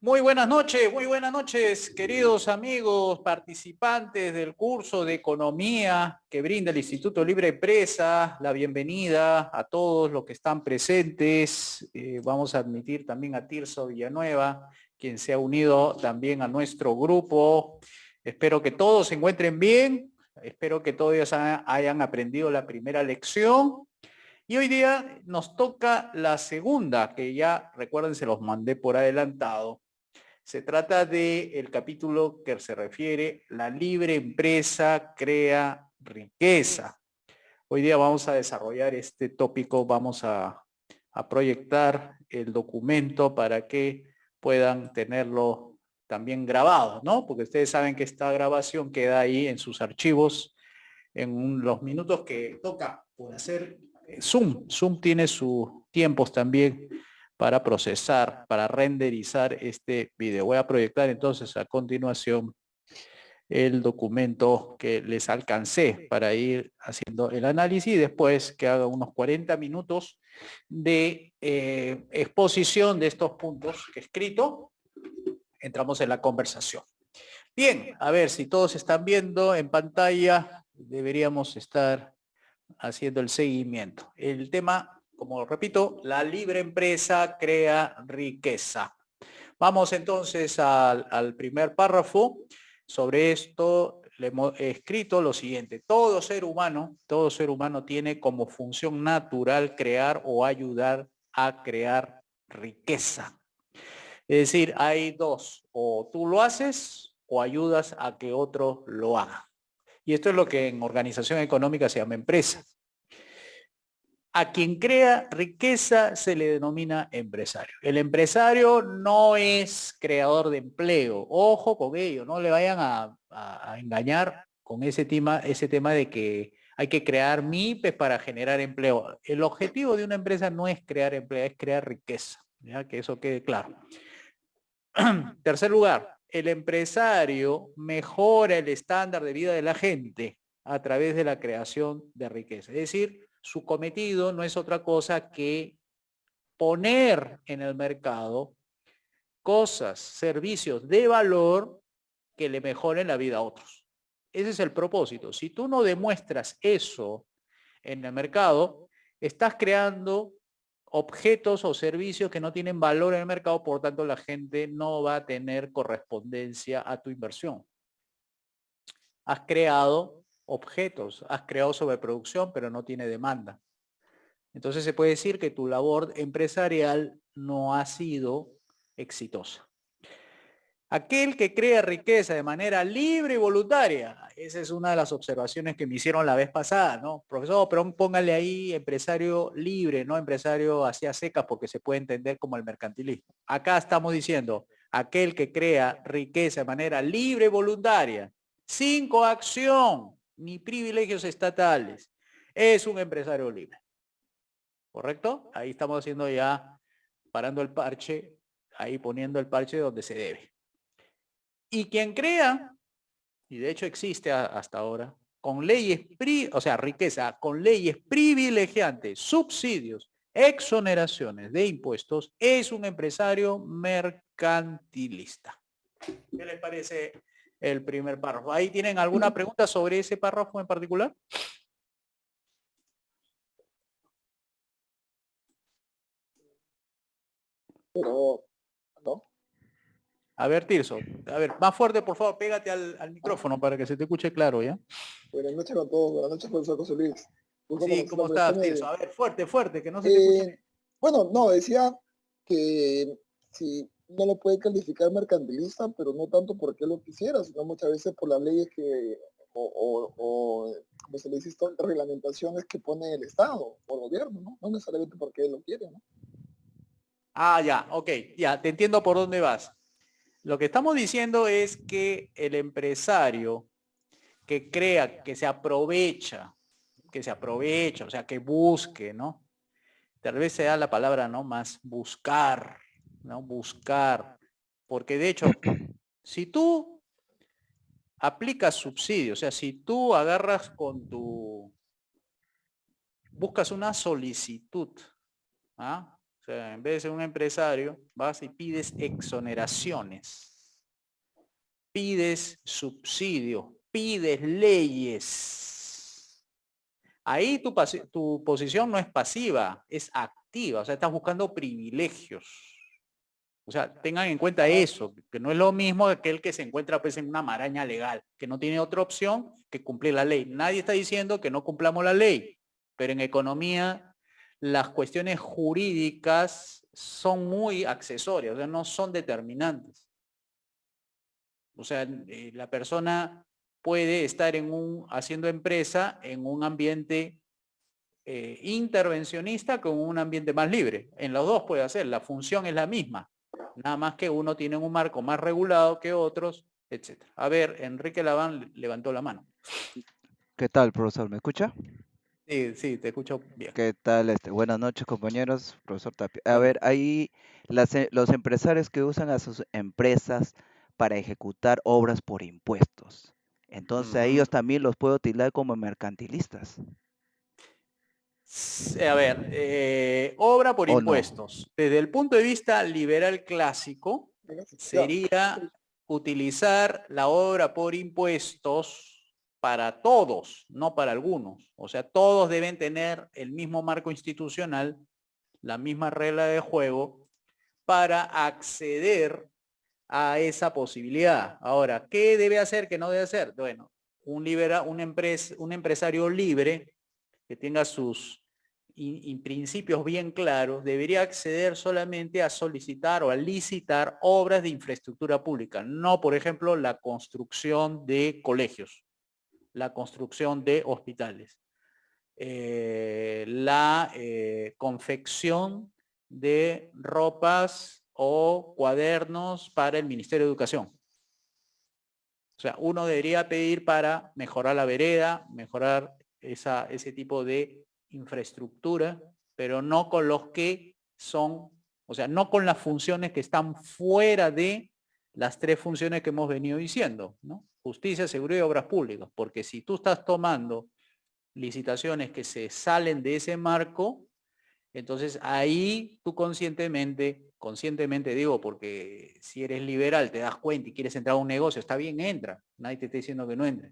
Muy buenas noches, queridos amigos participantes del curso de Economía que brinda el Instituto Libre Empresa. La bienvenida a todos los que están presentes. Vamos a admitir también a Tirso Villanueva, quien se ha unido también a nuestro grupo. Espero que todos se encuentren bien. Espero que todos hayan aprendido la primera lección. Y hoy día nos toca la segunda, que ya recuerden, se los mandé por adelantado. Se trata del capítulo que se refiere la libre empresa crea riqueza. Hoy día vamos a desarrollar este tópico, vamos a proyectar el documento para que puedan tenerlo también grabado, ¿no? Porque ustedes saben que esta grabación queda ahí en sus archivos en los minutos que toca por hacer Zoom. Zoom tiene sus tiempos también para procesar, para renderizar este video. Voy a proyectar entonces a continuación el documento que les alcancé para ir haciendo el análisis y después que haga unos 40 minutos de exposición de estos puntos que he escrito, entramos en la conversación. Bien, a ver si todos están viendo en pantalla, deberíamos estar haciendo el seguimiento. El tema, como repito, la libre empresa crea riqueza. Vamos entonces al primer párrafo. Sobre esto le hemos escrito lo siguiente. Todo ser humano tiene como función natural crear o ayudar a crear riqueza. Es decir, hay dos, o tú lo haces o ayudas a que otro lo haga. Y esto es lo que en organización económica se llama empresa. A quien crea riqueza se le denomina empresario. El empresario no es creador de empleo. Ojo con ello, no le vayan a engañar con ese tema de que hay que crear MIPES para generar empleo. El objetivo de una empresa no es crear empleo, es crear riqueza. ¿Ya? Que eso quede claro. Tercer lugar, el empresario mejora el estándar de vida de la gente a través de la creación de riqueza. Es decir, su cometido no es otra cosa que poner en el mercado cosas, servicios de valor que le mejoren la vida a otros. Ese es el propósito. Si tú no demuestras eso en el mercado, estás creando objetos o servicios que no tienen valor en el mercado, por tanto la gente no va a tener correspondencia a tu inversión. Has creado objetos, has creado sobreproducción, pero no tiene demanda. Entonces se puede decir que tu labor empresarial no ha sido exitosa. Aquel que crea riqueza de manera libre y voluntaria. Esa es una de las observaciones que me hicieron la vez pasada, ¿no? Profesor, pero póngale ahí empresario libre, no empresario hacia secas, porque se puede entender como el mercantilismo. Acá estamos diciendo, aquel que crea riqueza de manera libre y voluntaria, sin coacción ni privilegios estatales, es un empresario libre. ¿Correcto? Ahí estamos haciendo ya, parando el parche, ahí poniendo el parche donde se debe. Y quien crea, y de hecho existe hasta ahora, con leyes, o sea, riqueza, con leyes privilegiantes, subsidios, exoneraciones de impuestos, es un empresario mercantilista. ¿Qué les parece el primer párrafo? ¿Ahí tienen alguna pregunta sobre ese párrafo en particular? Pero, ¿no? A ver, Tirso, a ver, más fuerte, por favor, pégate al micrófono para que se te escuche claro, ¿ya? Buenas noches a todos, buenas noches, profesor José Luis. Disculpa Sí, por la ¿cómo estás, molestia. Tirso? A ver, fuerte, fuerte, que no se te escuche bien. Bueno, no, decía que si no lo puede calificar mercantilista, pero no tanto porque lo quisiera, sino muchas veces por las leyes que, como se le dice, estas reglamentaciones que pone el Estado o el gobierno, ¿no? No necesariamente porque él lo quiere, ¿no? Ah, ya, ok, ya, te entiendo por dónde vas. Lo que estamos diciendo es que el empresario que crea, que se aprovecha, o sea, que busque, ¿no? Tal vez sea la palabra, ¿no? Más buscar, ¿no? Buscar. Porque de hecho, si tú aplicas subsidios, o sea, si tú agarras buscas una solicitud, ¿ah? O sea, en vez de ser un empresario, vas y pides exoneraciones, pides subsidios, pides leyes. Ahí tu posición no es pasiva, es activa. O sea, estás buscando privilegios. O sea, tengan en cuenta eso, que no es lo mismo aquel que se encuentra pues en una maraña legal, que no tiene otra opción que cumplir la ley. Nadie está diciendo que no cumplamos la ley, pero en economía las cuestiones jurídicas son muy accesorias, o sea, no son determinantes. O sea, la persona puede estar haciendo empresa en un ambiente intervencionista con un ambiente más libre. En los dos puede hacer, la función es la misma. Nada más que uno tiene un marco más regulado que otros, etcétera. A ver, Enrique Laván levantó la mano. ¿Qué tal, profesor? ¿Me escucha? Sí, sí, te escucho bien. ¿Qué tal? Buenas noches, compañeros. Profesor Tapia. A Bueno, ver, ahí los empresarios que usan a sus empresas para ejecutar obras por impuestos. Entonces, a ellos también los puedo tildar como mercantilistas, a ver, obra por ¿o no? impuestos. Desde el punto de vista liberal clásico, Ya, sería utilizar la obra por impuestos para todos, no para algunos. O sea, todos deben tener el mismo marco institucional, la misma regla de juego para acceder a esa posibilidad. Ahora, ¿qué debe hacer, qué no debe hacer? Bueno, un empresario libre que tenga sus principios bien claros, debería acceder solamente a solicitar o a licitar obras de infraestructura pública, no, por ejemplo, la construcción de colegios, la construcción de hospitales, la confección de ropas o cuadernos para el Ministerio de Educación. O sea, uno debería pedir para mejorar la vereda, mejorar ese tipo de infraestructura, pero no con los que son, o sea, no con las funciones que están fuera de las tres funciones que hemos venido diciendo, ¿no? Justicia, seguridad y obras públicas, porque si tú estás tomando licitaciones que se salen de ese marco, entonces ahí tú conscientemente digo, porque si eres liberal, te das cuenta y quieres entrar a un negocio, está bien, entra, nadie te está diciendo que no entres,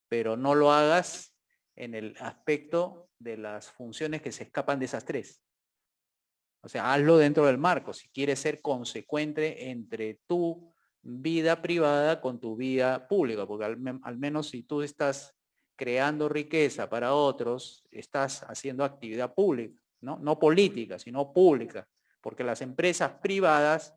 pero no lo hagas en el aspecto de las funciones que se escapan de esas tres. O sea, hazlo dentro del marco, si quieres ser consecuente entre tu vida privada con tu vida pública, porque al menos si tú estás creando riqueza para otros, estás haciendo actividad pública, ¿no? No política, sino pública, porque las empresas privadas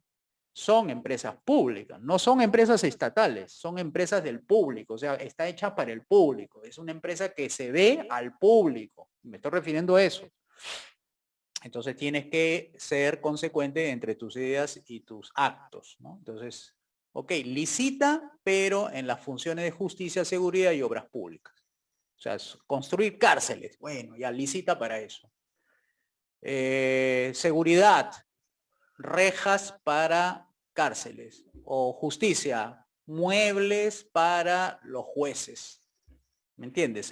son empresas públicas, no son empresas estatales, son empresas del público, o sea, está hecha para el público, es una empresa que se ve al público, me estoy refiriendo a eso. Entonces tienes que ser consecuente entre tus ideas y tus actos, ¿no? Entonces, ok, licita, pero en las funciones de justicia, seguridad y obras públicas. O sea, construir cárceles, bueno, ya licita para eso. Seguridad, rejas para cárceles. O justicia, muebles para los jueces. ¿Me entiendes?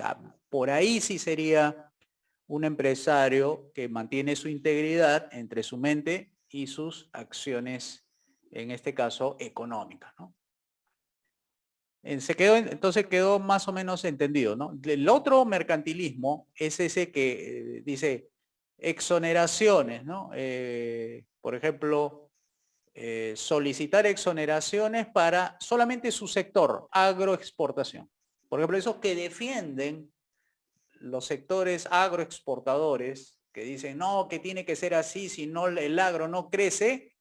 Por ahí sí sería un empresario que mantiene su integridad entre su mente y sus acciones, en este caso, económicas, ¿no? Entonces quedó más o menos entendido, ¿no? El otro mercantilismo es ese que dice exoneraciones, ¿no? Por ejemplo, solicitar exoneraciones para solamente su sector, agroexportación. Por ejemplo, esos que defienden los sectores agroexportadores que dicen, no, que tiene que ser así, si no el agro no crece.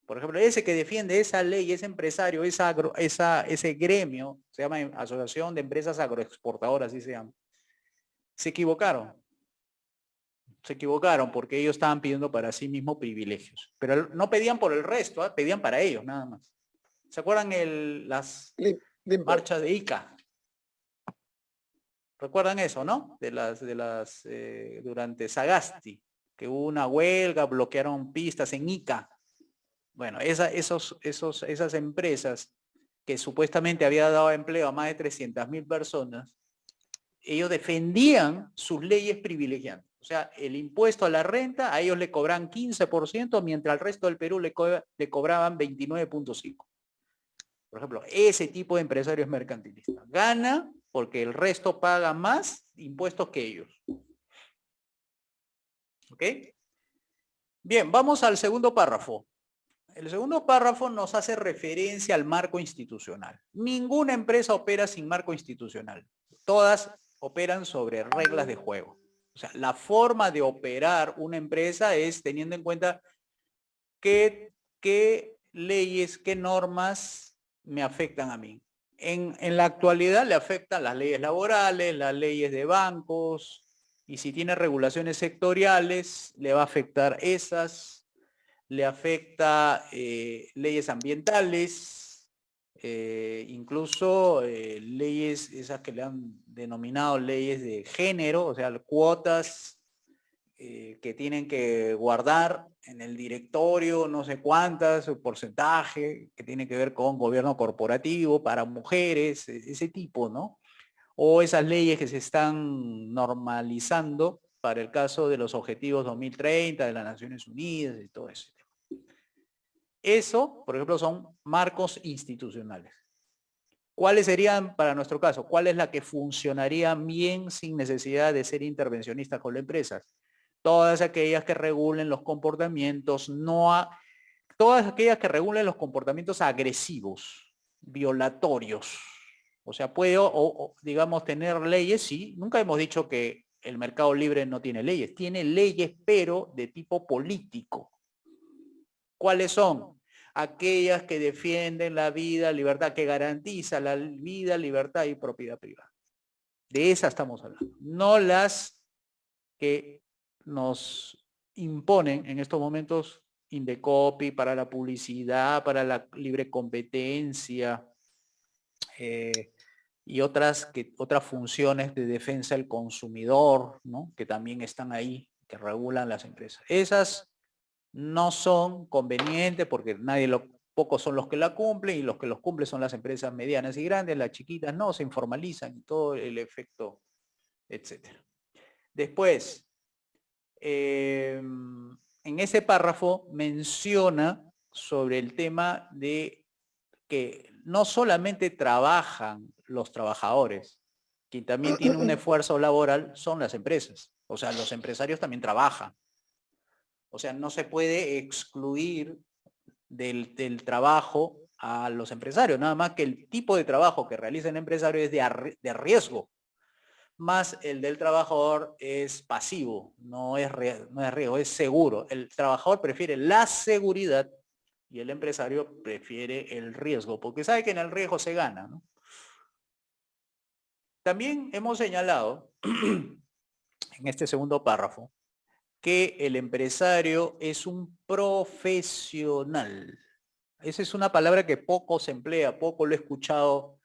Por ejemplo, ese que defiende esa ley, ese empresario, ese gremio, se llama Asociación de Empresas Agroexportadoras, así se llama. Se equivocaron. Se equivocaron porque ellos estaban pidiendo para sí mismos privilegios. Pero no pedían por el resto, ¿eh? Pedían para ellos nada más. ¿Se acuerdan las limpio. marchas de Ica? ¿Recuerdan eso, no? Durante Sagasti, que hubo una huelga, bloquearon pistas en Ica. Bueno, esas empresas que supuestamente había dado empleo a más de 300.000 personas, ellos defendían sus leyes privilegiantes. O sea, el impuesto a la renta, a ellos le cobran 15%, mientras al resto del Perú le cobraban 29.5%. Por ejemplo, ese tipo de empresario es mercantilista. Gana porque el resto paga más impuestos que ellos. ¿Ok? Bien, vamos al segundo párrafo. El segundo párrafo nos hace referencia al marco institucional. Ninguna empresa opera sin marco institucional. Todas operan sobre reglas de juego. O sea, la forma de operar una empresa es teniendo en cuenta qué leyes, qué normas me afectan a mí. En la actualidad le afectan las leyes laborales, las leyes de bancos, y si tiene regulaciones sectoriales, le va a afectar esas, le afecta leyes ambientales, incluso leyes, esas que le han denominado leyes de género, o sea, cuotas que tienen que guardar en el directorio, no sé cuántas, o porcentaje, que tiene que ver con gobierno corporativo para mujeres, ese tipo, ¿no? O esas leyes que se están normalizando para el caso de los objetivos 2030 de las Naciones Unidas y todo eso. Eso, por ejemplo, son marcos institucionales. ¿Cuáles serían, para nuestro caso, cuál es la que funcionaría bien sin necesidad de ser intervencionista con las empresas? Todas aquellas que regulen los comportamientos, todas aquellas que regulen los comportamientos agresivos, violatorios. O sea, puede, digamos, tener leyes, sí. Nunca hemos dicho que el mercado libre no tiene leyes. Tiene leyes, pero de tipo político. ¿Cuáles son? Aquellas que defienden la vida, libertad, que garantiza la vida, libertad y propiedad privada. De esas estamos hablando. No las que nos imponen en estos momentos Indecopi para la publicidad, para la libre competencia y otras funciones de defensa del consumidor, ¿no? Que también están ahí, que regulan las empresas. Esas no son convenientes porque pocos son los que la cumplen y los que los cumplen son las empresas medianas y grandes, las chiquitas no, se informalizan y todo el efecto, etcétera. Después, en ese párrafo menciona sobre el tema de que no solamente trabajan los trabajadores, quien también tiene un esfuerzo laboral son las empresas. O sea, los empresarios también trabajan. O sea, no se puede excluir del trabajo a los empresarios, nada más que el tipo de trabajo que realiza el empresario es de riesgo, más el del trabajador es pasivo, no es riesgo, es seguro. El trabajador prefiere la seguridad y el empresario prefiere el riesgo, porque sabe que en el riesgo se gana, ¿no? También hemos señalado en este segundo párrafo que el empresario es un profesional. Esa es una palabra que poco se emplea, poco lo he escuchado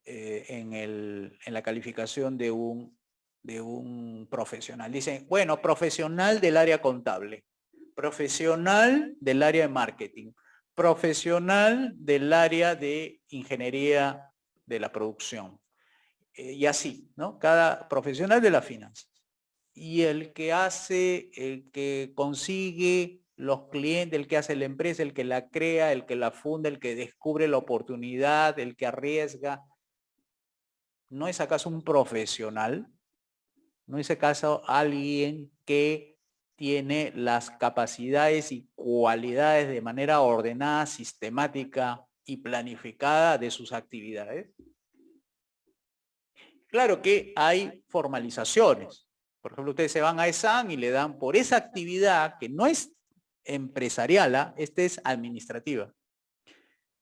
en la calificación de un profesional. Dicen, bueno, profesional del área contable, profesional del área de marketing, profesional del área de ingeniería de la producción. Y así, ¿no? Cada profesional de las finanzas. Y el que consigue los clientes, el que hace la empresa, el que la crea, el que la funda, el que descubre la oportunidad, el que arriesga, ¿no es acaso un profesional? ¿No es acaso alguien que tiene las capacidades y cualidades de manera ordenada, sistemática y planificada de sus actividades? Claro que hay formalizaciones. Por ejemplo, ustedes se van a ESAN y le dan por esa actividad que no es empresarial, esta es administrativa,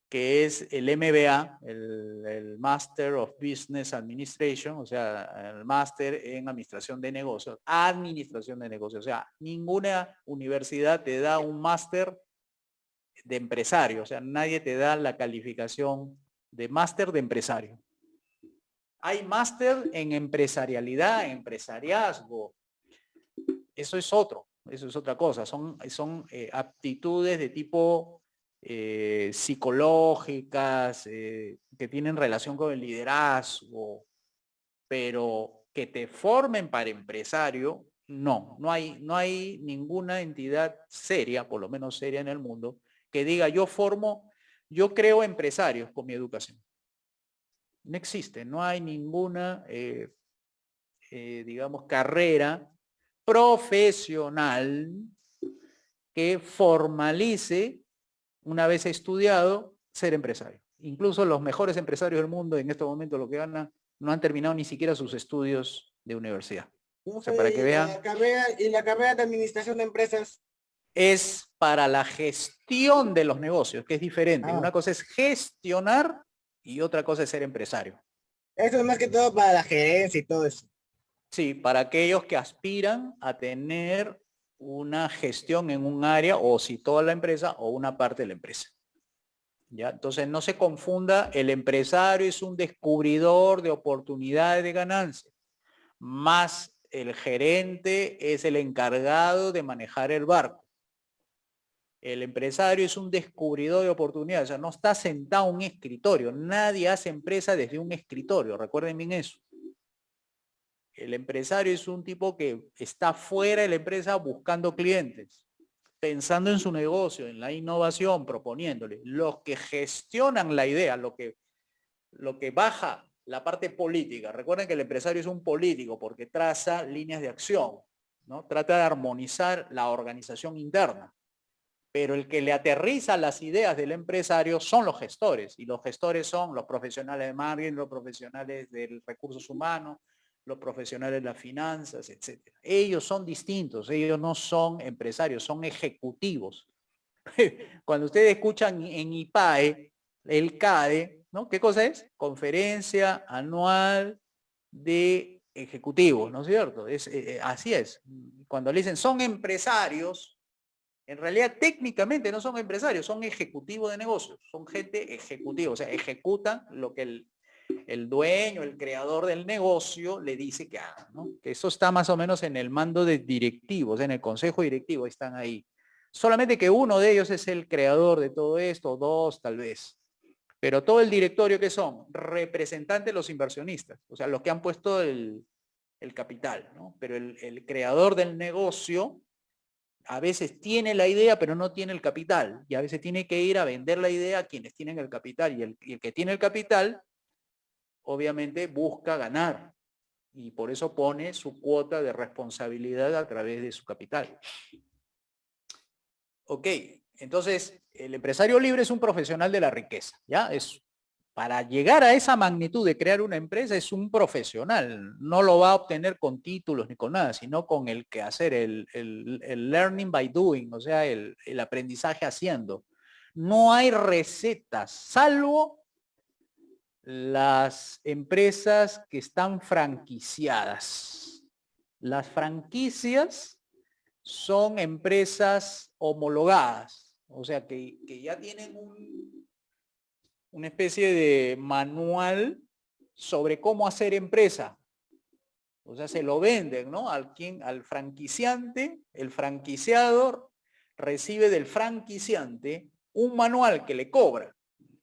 que es el MBA, el Master of Business Administration, o sea, el máster en administración de negocios, o sea, ninguna universidad te da un máster de empresario, o sea, nadie te da la calificación de máster de empresario. Hay máster en empresarialidad, en empresariazgo. Eso es otra cosa. Son aptitudes de tipo psicológicas, que tienen relación con el liderazgo, pero que te formen para empresario, No hay ninguna entidad seria, por lo menos seria en el mundo, que diga yo creo empresarios con mi educación. No existe, no hay ninguna, digamos, carrera profesional que formalice, una vez estudiado, ser empresario. Incluso los mejores empresarios del mundo en este momento lo que ganan no han terminado ni siquiera sus estudios de universidad. O sea, para que vean, Y la carrera de administración de empresas. es para la gestión de los negocios, que es diferente. Una cosa es gestionar y otra cosa es ser empresario. Eso es más que todo para la gerencia y todo eso. Sí, para aquellos que aspiran a tener una gestión en un área, o si toda la empresa o una parte de la empresa. ¿Ya? Entonces no se confunda, el empresario es un descubridor de oportunidades de ganancia, más el gerente es el encargado de manejar el barco. El empresario es un descubridor de oportunidades, o sea, no está sentado en un escritorio, nadie hace empresa desde un escritorio, recuerden bien eso. El empresario es un tipo que está fuera de la empresa buscando clientes, pensando en su negocio, en la innovación, proponiéndole. Los que gestionan la idea, lo que baja la parte política. Recuerden que el empresario es un político porque traza líneas de acción, ¿no? Trata de armonizar la organización interna. Pero el que le aterriza las ideas del empresario son los gestores, y los gestores son los profesionales de marketing, los profesionales de recursos humanos, los profesionales de las finanzas, etc. Ellos son distintos, ellos no son empresarios, son ejecutivos. Cuando ustedes escuchan en IPAE, el CADE, ¿no? ¿Qué cosa es? Conferencia Anual de Ejecutivos, ¿no es cierto? Así es. Cuando le dicen son empresarios, en realidad técnicamente no son empresarios, son ejecutivos de negocios, son gente ejecutiva, o sea, ejecutan lo que el dueño, el creador del negocio le dice que haga, ¿no? Que eso está más o menos en el mando de directivos, en el consejo directivo están ahí. Solamente que uno de ellos es el creador de todo esto, dos tal vez. Pero todo el directorio, ¿qué son? Representantes de los inversionistas, o sea, los que han puesto el capital, ¿no? Pero el creador del negocio a veces tiene la idea, pero no tiene el capital. Y a veces tiene que ir a vender la idea a quienes tienen el capital. Y el que tiene el capital, obviamente, busca ganar. Y por eso pone su cuota de responsabilidad a través de su capital. Ok, entonces el empresario libre es un profesional de la riqueza, ¿ya? Para llegar a esa magnitud de crear una empresa es un profesional, no lo va a obtener con títulos ni con nada, sino con el quehacer, el learning by doing, o sea, el aprendizaje haciendo. No hay recetas, salvo las empresas que están franquiciadas. Las franquicias son empresas homologadas, o sea, que ya tienen una especie de manual sobre cómo hacer empresa. O sea, se lo venden, ¿no? Al franquiciante, el franquiciador recibe del franquiciante un manual que le cobra,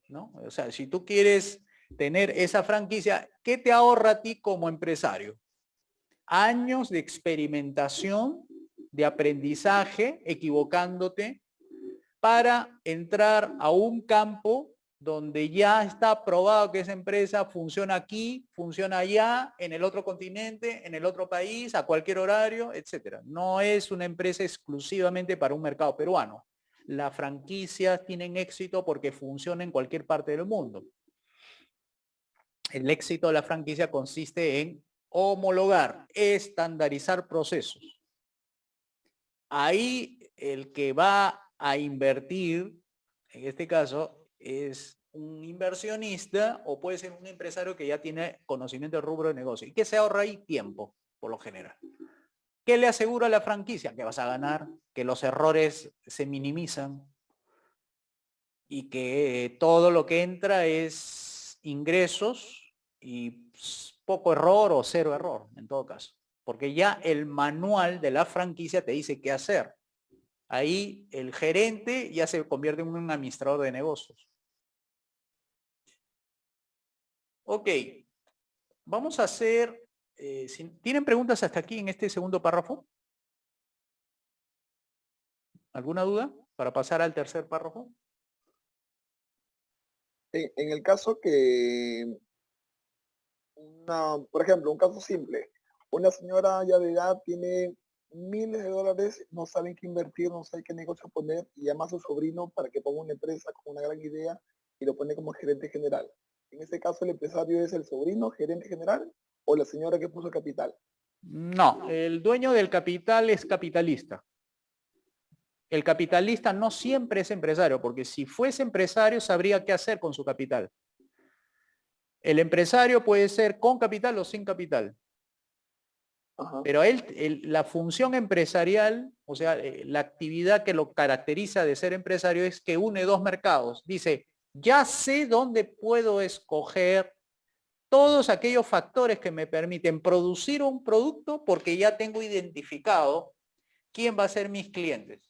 ¿no? O sea, si tú quieres tener esa franquicia, ¿qué te ahorra a ti como empresario? Años de experimentación, de aprendizaje, equivocándote, para entrar a un campo donde ya está probado que esa empresa funciona aquí, funciona allá, en el otro continente, en el otro país, a cualquier horario, etcétera. No es una empresa exclusivamente para un mercado peruano. Las franquicias tienen éxito porque funcionan en cualquier parte del mundo. El éxito de la franquicia consiste en homologar, estandarizar procesos. Ahí el que va a invertir, en este caso, es un inversionista o puede ser un empresario que ya tiene conocimiento del rubro de negocio. ¿Y qué se ahorra ahí? Tiempo, por lo general. ¿Qué le asegura la franquicia? Que vas a ganar, que los errores se minimizan y que todo lo que entra es ingresos y poco error o cero error, en todo caso. Porque ya el manual de la franquicia te dice qué hacer. Ahí el gerente ya se convierte en un administrador de negocios. Ok, vamos a hacer, ¿tienen preguntas hasta aquí en este segundo párrafo? ¿Alguna duda para pasar al tercer párrafo? En el caso que, por ejemplo, un caso simple, una señora ya de edad tiene miles de dólares, no saben qué invertir, no saben qué negocio poner, y llama a su sobrino para que ponga una empresa con una gran idea y lo pone como gerente general. En este caso, el empresario es el sobrino, gerente general, o la señora que puso capital. No, el dueño del capital es capitalista. El capitalista no siempre es empresario, porque si fuese empresario sabría qué hacer con su capital. El empresario puede ser con capital o sin capital. Ajá. Pero la función empresarial, o sea, la actividad que lo caracteriza de ser empresario es que une dos mercados. Dice, ya sé dónde puedo escoger todos aquellos factores que me permiten producir un producto porque ya tengo identificado quién va a ser mis clientes.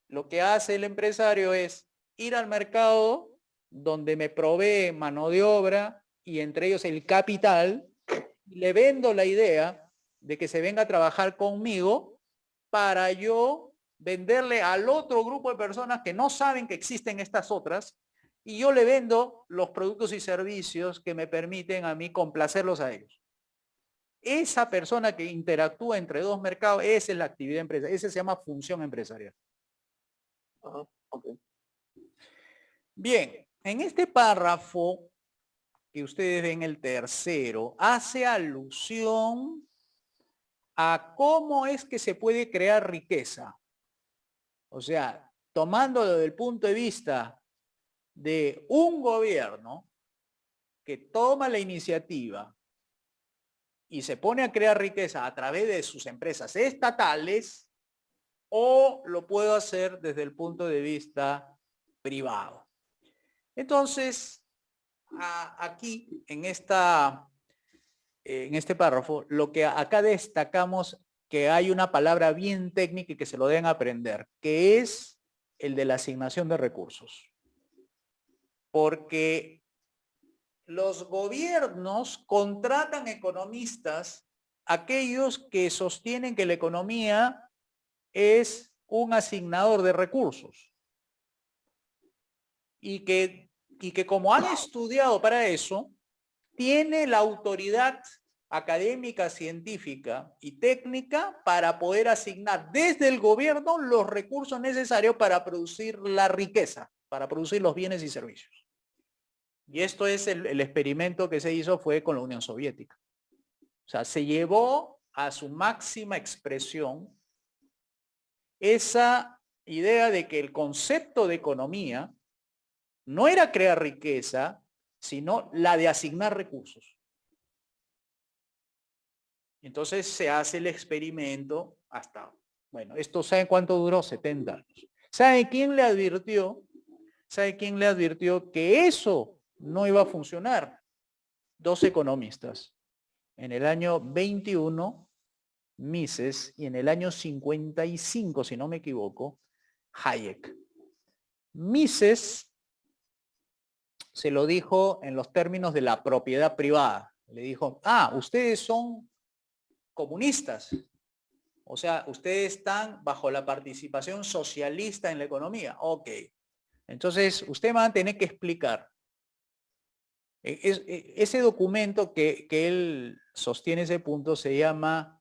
Lo que hace el empresario es ir al mercado donde me provee mano de obra y entre ellos el capital, y le vendo la idea de que se venga a trabajar conmigo para yo venderle al otro grupo de personas que no saben que existen estas otras, y yo le vendo los productos y servicios que me permiten a mí complacerlos a ellos. Esa persona que interactúa entre dos mercados, esa es la actividad empresarial, esa se llama función empresarial. Ajá. Ok. Bien, en este párrafo que ustedes ven, el tercero, hace alusión a cómo es que se puede crear riqueza. O sea, tomándolo desde el punto de vista de un gobierno que toma la iniciativa y se pone a crear riqueza a través de sus empresas estatales, o lo puedo hacer desde el punto de vista privado. Entonces, aquí en este párrafo, lo que acá destacamos, que hay una palabra bien técnica y que se lo deben aprender, que es el de la asignación de recursos. Porque los gobiernos contratan economistas, aquellos que sostienen que la economía es un asignador de recursos. Y que como han estudiado para eso, tiene la autoridad académica, científica y técnica para poder asignar desde el gobierno los recursos necesarios para producir la riqueza, para producir los bienes y servicios. Y esto es el experimento que se hizo, fue con la Unión Soviética. O sea, se llevó a su máxima expresión esa idea de que el concepto de economía no era crear riqueza, sino la de asignar recursos. Entonces se hace el experimento hasta, bueno, esto ¿saben cuánto duró? 70 años. ¿Sabe quién le advirtió? ¿Sabe quién le advirtió que eso no iba a funcionar? Dos economistas. En el año 21, Mises, y en el año 55, si no me equivoco, Hayek. Mises se lo dijo en los términos de la propiedad privada. Le dijo, ustedes son comunistas. O sea, ustedes están bajo la participación socialista en la economía. Ok. Entonces, ustedes van a tener que explicar. Ese documento que él sostiene ese punto se llama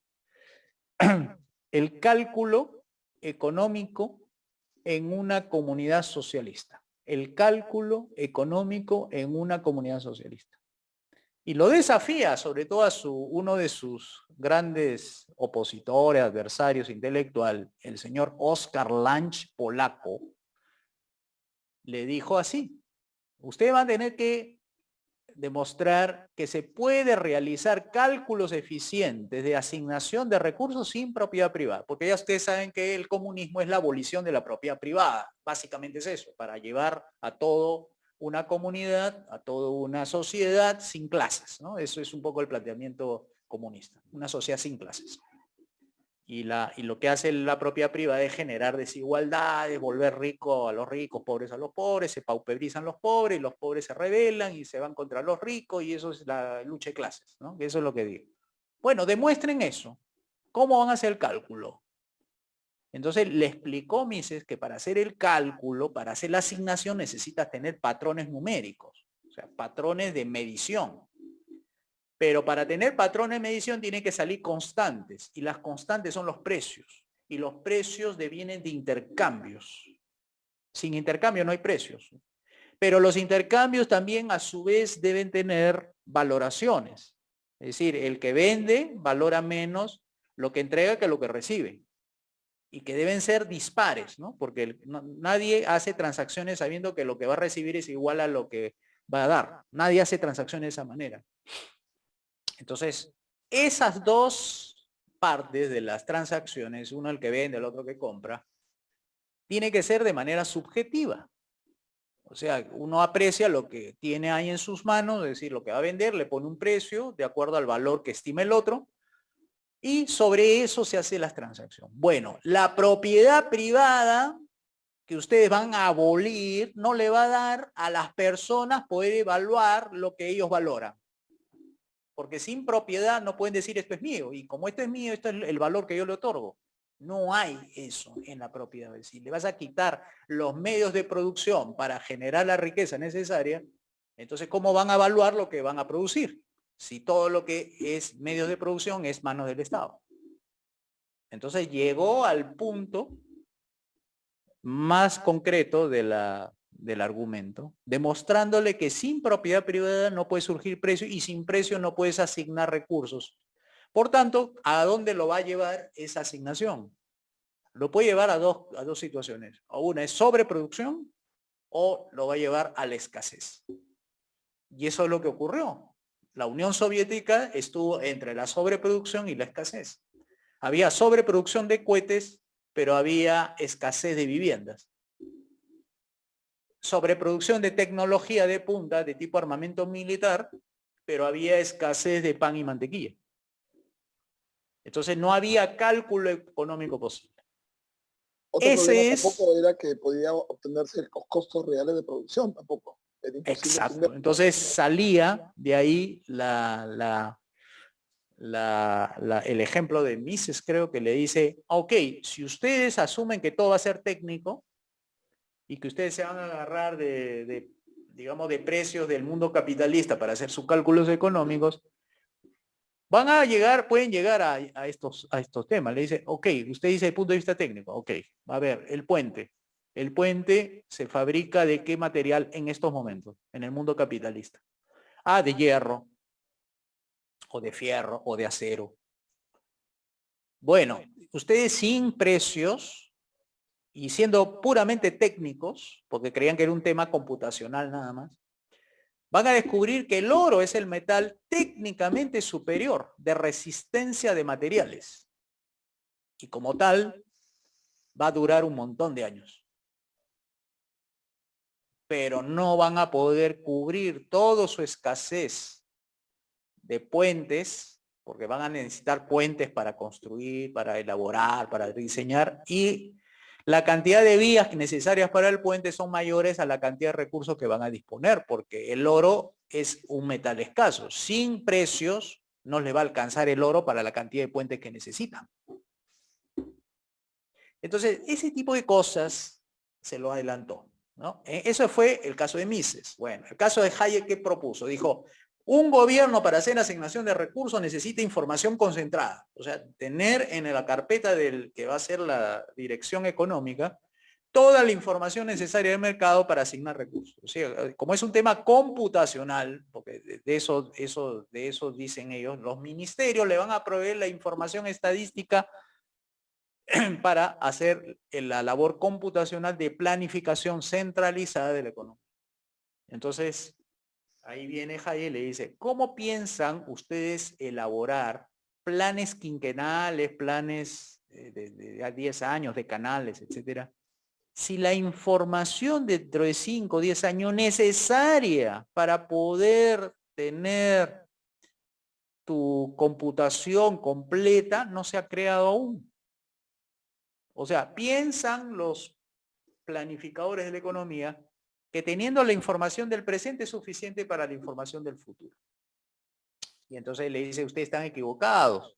el cálculo económico en una comunidad socialista. El cálculo económico en una comunidad socialista. Y lo desafía sobre todo a uno de sus grandes opositores, adversarios intelectual, el señor Oskar Lange, polaco, le dijo así: usted va a tener que demostrar que se puede realizar cálculos eficientes de asignación de recursos sin propiedad privada, porque ya ustedes saben que el comunismo es la abolición de la propiedad privada, básicamente es eso, para llevar a todo una comunidad, a toda una sociedad sin clases, ¿no? Eso es un poco el planteamiento comunista, una sociedad sin clases. Y lo que hace la propiedad privada es generar desigualdades, volver rico a los ricos, pobres a los pobres, se pauperizan los pobres, y los pobres se rebelan y se van contra los ricos, y eso es la lucha de clases, ¿no? Eso es lo que digo. Bueno, demuestren eso. ¿Cómo van a hacer el cálculo? Entonces le explicó Mises que para hacer el cálculo, para hacer la asignación, necesitas tener patrones numéricos, o sea, patrones de medición. Pero para tener patrones de medición tiene que salir constantes, y las constantes son los precios, y los precios devienen de intercambios. Sin intercambio no hay precios. Pero los intercambios también a su vez deben tener valoraciones. Es decir, el que vende valora menos lo que entrega que lo que recibe. Y que deben ser dispares, ¿no? Porque nadie hace transacciones sabiendo que lo que va a recibir es igual a lo que va a dar. Nadie hace transacciones de esa manera. Entonces, esas dos partes de las transacciones, uno el que vende, el otro que compra, tiene que ser de manera subjetiva. O sea, uno aprecia lo que tiene ahí en sus manos, es decir, lo que va a vender, le pone un precio de acuerdo al valor que estima el otro, y sobre eso se hace las transacciones. Bueno, la propiedad privada que ustedes van a abolir no le va a dar a las personas poder evaluar lo que ellos valoran. Porque sin propiedad no pueden decir esto es mío, y como esto es mío, esto es el valor que yo le otorgo. No hay eso en la propiedad. Si le vas a quitar los medios de producción para generar la riqueza necesaria, entonces ¿cómo van a evaluar lo que van a producir? Si todo lo que es medios de producción es manos del Estado. Entonces llegó al punto más concreto del argumento, demostrándole que sin propiedad privada no puede surgir precio, y sin precio no puedes asignar recursos. Por tanto, ¿a dónde lo va a llevar esa asignación? Lo puede llevar a dos situaciones. O una es sobreproducción, o lo va a llevar a la escasez. Y eso es lo que ocurrió. La Unión Soviética estuvo entre la sobreproducción y la escasez. Había sobreproducción de cohetes, pero había escasez de viviendas. Sobreproducción de tecnología de punta de tipo armamento militar, pero había escasez de pan y mantequilla. Entonces no había cálculo económico posible. Otro problema tampoco era que podía obtenerse los costos reales de producción tampoco. Exacto. Entonces salía de ahí el ejemplo de Mises, creo que le dice, ok, si ustedes asumen que todo va a ser técnico y que ustedes se van a agarrar digamos, de precios del mundo capitalista para hacer sus cálculos económicos, pueden llegar a estos temas. Le dice, ok, usted dice desde el punto de vista técnico, ok, a ver, el puente. El puente se fabrica ¿de qué material en estos momentos, en el mundo capitalista? Ah, de hierro, o de fierro, o de acero. Bueno, ustedes sin precios y siendo puramente técnicos, porque creían que era un tema computacional nada más, van a descubrir que el oro es el metal técnicamente superior de resistencia de materiales. Y como tal, va a durar un montón de años. Pero no van a poder cubrir toda su escasez de puentes, porque van a necesitar puentes para construir, para elaborar, para diseñar, y la cantidad de vías necesarias para el puente son mayores a la cantidad de recursos que van a disponer, porque el oro es un metal escaso. Sin precios no le va a alcanzar el oro para la cantidad de puentes que necesitan. Entonces, ese tipo de cosas se lo adelantó, ¿no? Eso fue el caso de Mises. Bueno, el caso de Hayek, ¿qué propuso? Dijo, un gobierno para hacer asignación de recursos necesita información concentrada. O sea, tener en la carpeta del que va a ser la dirección económica toda la información necesaria del mercado para asignar recursos. O sea, como es un tema computacional, porque de eso dicen ellos, los ministerios le van a proveer la información estadística para hacer la labor computacional de planificación centralizada de la economía. Entonces, ahí viene Hayek y le dice, ¿cómo piensan ustedes elaborar planes quinquenales, planes de 10 años, de canales, etcétera? Si la información dentro de 5 o 10 años necesaria para poder tener tu computación completa no se ha creado aún. O sea, piensan los planificadores de la economía que teniendo la información del presente es suficiente para la información del futuro. Y entonces le dice, ustedes están equivocados,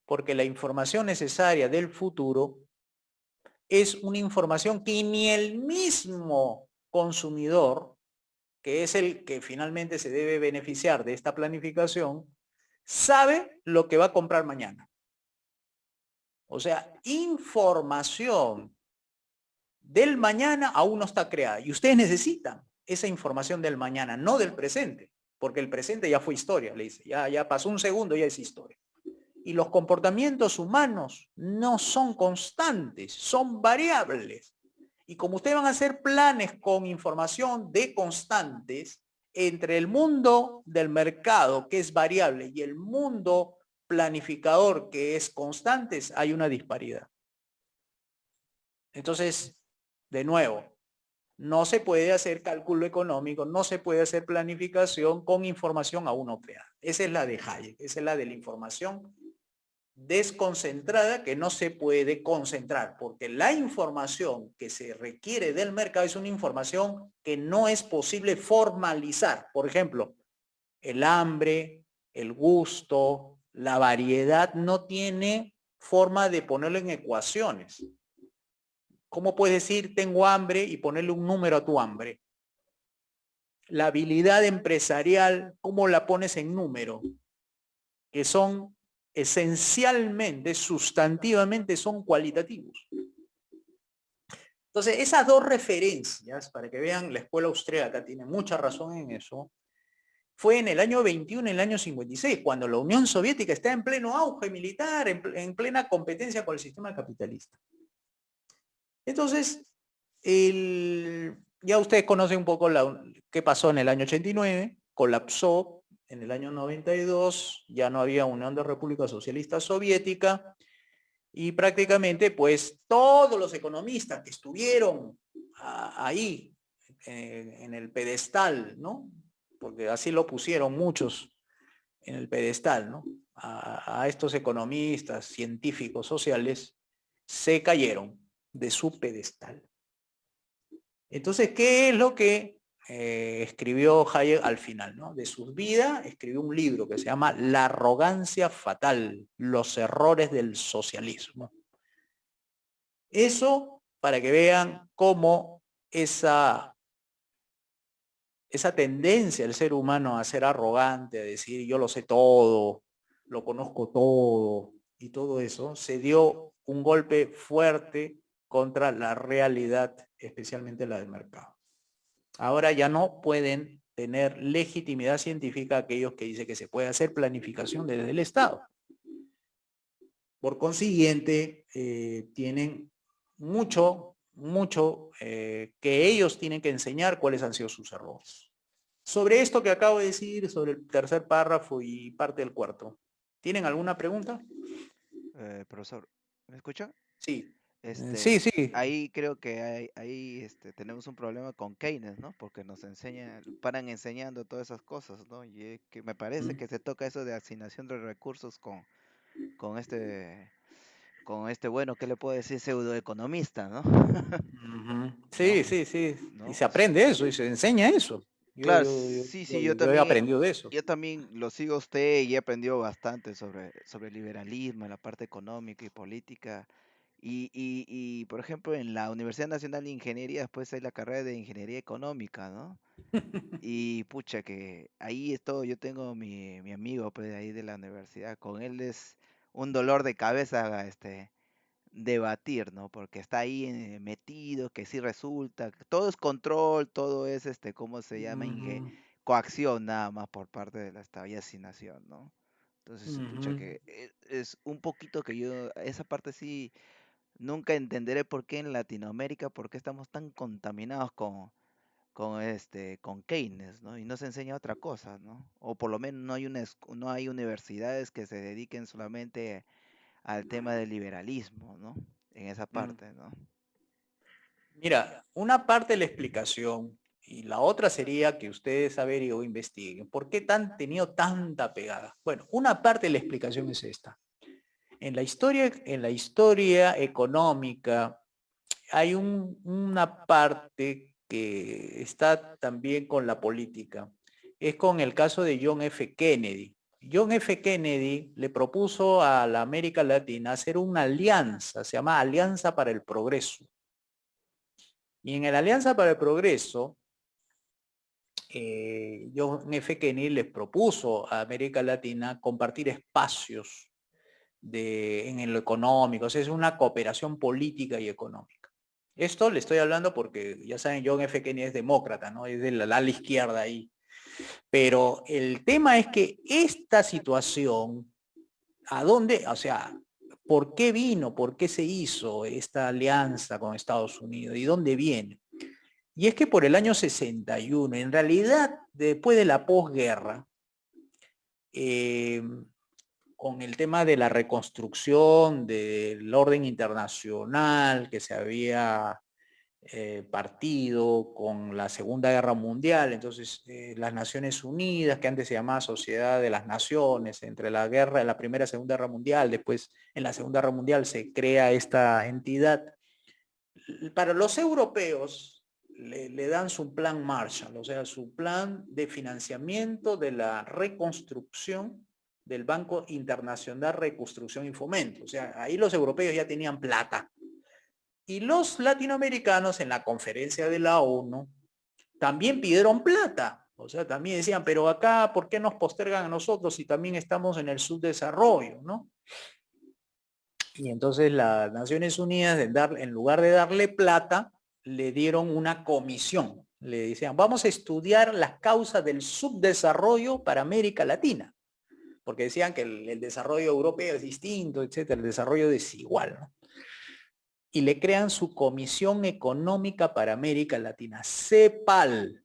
porque la información necesaria del futuro es una información que ni el mismo consumidor, que es el que finalmente se debe beneficiar de esta planificación, sabe lo que va a comprar mañana. O sea, información del mañana aún no está creada y ustedes necesitan esa información del mañana, no del presente, porque el presente ya fue historia, le dice, ya pasó un segundo, ya es historia. Y los comportamientos humanos no son constantes, son variables. Y como ustedes van a hacer planes con información de constantes, entre el mundo del mercado, que es variable, y el mundo planificador, que es constantes, hay una disparidad. Entonces, de nuevo, no se puede hacer cálculo económico, no se puede hacer planificación con información aún no creada. Esa es la de Hayek, esa es la de la información desconcentrada que no se puede concentrar, porque la información que se requiere del mercado es una información que no es posible formalizar. Por ejemplo, el hambre, el gusto, la variedad no tiene forma de ponerlo en ecuaciones. ¿Cómo puedes decir tengo hambre y ponerle un número a tu hambre? La habilidad empresarial, ¿cómo la pones en número? Que son esencialmente, sustantivamente, son cualitativos. Entonces, esas dos referencias, para que vean, la escuela austríaca tiene mucha razón en eso, fue en el año 21, en el año 56, cuando la Unión Soviética está en pleno auge militar, en plena competencia con el sistema capitalista. Entonces, ya ustedes conocen un poco qué pasó en el año 89, colapsó en el año 92, ya no había Unión de República Socialista Soviética, y prácticamente pues todos los economistas que estuvieron ahí en el pedestal, ¿no? Porque así lo pusieron muchos en el pedestal, ¿no? A estos economistas, científicos, sociales, se cayeron de su pedestal. Entonces, ¿qué es lo que escribió Hayek al final, ¿no? De su vida, escribió un libro que se llama La arrogancia fatal, los errores del socialismo. Eso para que vean cómo esa tendencia del ser humano a ser arrogante, a decir yo lo sé todo, lo conozco todo y todo eso, se dio un golpe fuerte contra la realidad, especialmente la del mercado. Ahora ya no pueden tener legitimidad científica aquellos que dicen que se puede hacer planificación desde el Estado. Por consiguiente, tienen mucho que ellos tienen que enseñar cuáles han sido sus errores. Sobre esto que acabo de decir, sobre el tercer párrafo y parte del cuarto, ¿tienen alguna pregunta? Profesor, ¿me escucha? Sí. Este, Sí, sí. ahí creo que ahí tenemos un problema con Keynes, ¿no? Porque nos paran enseñando todas esas cosas, ¿no? Y es que me parece que se toca eso de asignación de recursos con bueno, ¿qué le puedo decir? Pseudoeconomista, ¿no? ¿No? Sí, sí, sí. Y ¿No? se aprende eso y se enseña eso. Claro, sí, sí, Yo he aprendido de eso. yo también lo sigo a usted y he aprendido bastante sobre el liberalismo, en la parte económica y política. Por ejemplo, en la Universidad Nacional de Ingeniería, después hay la carrera de Ingeniería Económica, ¿no? Y pucha, que ahí es todo, yo tengo mi amigo pues, de ahí de la universidad, con él es un dolor de cabeza, debatir, ¿no? Porque está ahí metido, que sí resulta, que todo es control, todo es, ¿cómo se llama? Ujú, Coacción nada más por parte de la Estado y asignación, ¿no? Entonces, pucha, ujú. que es un poquito que yo, esa parte sí, nunca entenderé por qué en Latinoamérica, por qué estamos tan contaminados con Keynes, ¿no? Y no se enseña otra cosa, ¿no? O por lo menos no hay universidades que se dediquen solamente al tema del liberalismo, ¿no? En esa Mm. parte, ¿no? Mira, una parte de la explicación y la otra sería que ustedes averigüen o investiguen por qué han tenido tanta pegada. Bueno, una parte de la explicación es esta. En la historia económica hay una parte que está también con la política. Es con el caso de John F. Kennedy. John F. Kennedy le propuso a la América Latina hacer una alianza, se llama Alianza para el Progreso. Y en la Alianza para el Progreso, John F. Kennedy les propuso a América Latina compartir espacios en lo económico, o sea, es una cooperación política y económica. Esto le estoy hablando porque, ya saben, John F. Kennedy es demócrata, ¿no? Es de la ala izquierda ahí. Pero el tema es que esta situación, ¿a dónde? O sea, ¿por qué vino? ¿Por qué se hizo esta alianza con Estados Unidos? ¿Y dónde viene? Y es que por el año 61, en realidad, después de la posguerra, con el tema de la reconstrucción del orden internacional que se había partido con la Segunda Guerra Mundial, entonces las Naciones Unidas, que antes se llamaba Sociedad de las Naciones, entre la guerra, en la Primera y Segunda Guerra Mundial, después en la Segunda Guerra Mundial se crea esta entidad. Para los europeos le dan su plan Marshall, o sea, su plan de financiamiento de la reconstrucción del Banco Internacional Reconstrucción y Fomento. O sea, ahí los europeos ya tenían plata. Y los latinoamericanos en la conferencia de la ONU también pidieron plata. O sea, también decían, pero acá, ¿por qué nos postergan a nosotros si también estamos en el subdesarrollo, ¿no? Y entonces las Naciones Unidas, en lugar de darle plata, le dieron una comisión. Le decían, vamos a estudiar las causas del subdesarrollo para América Latina. Porque decían que el desarrollo europeo es distinto, etcétera, el desarrollo desigual, ¿no? Y le crean su Comisión Económica para América Latina, CEPAL.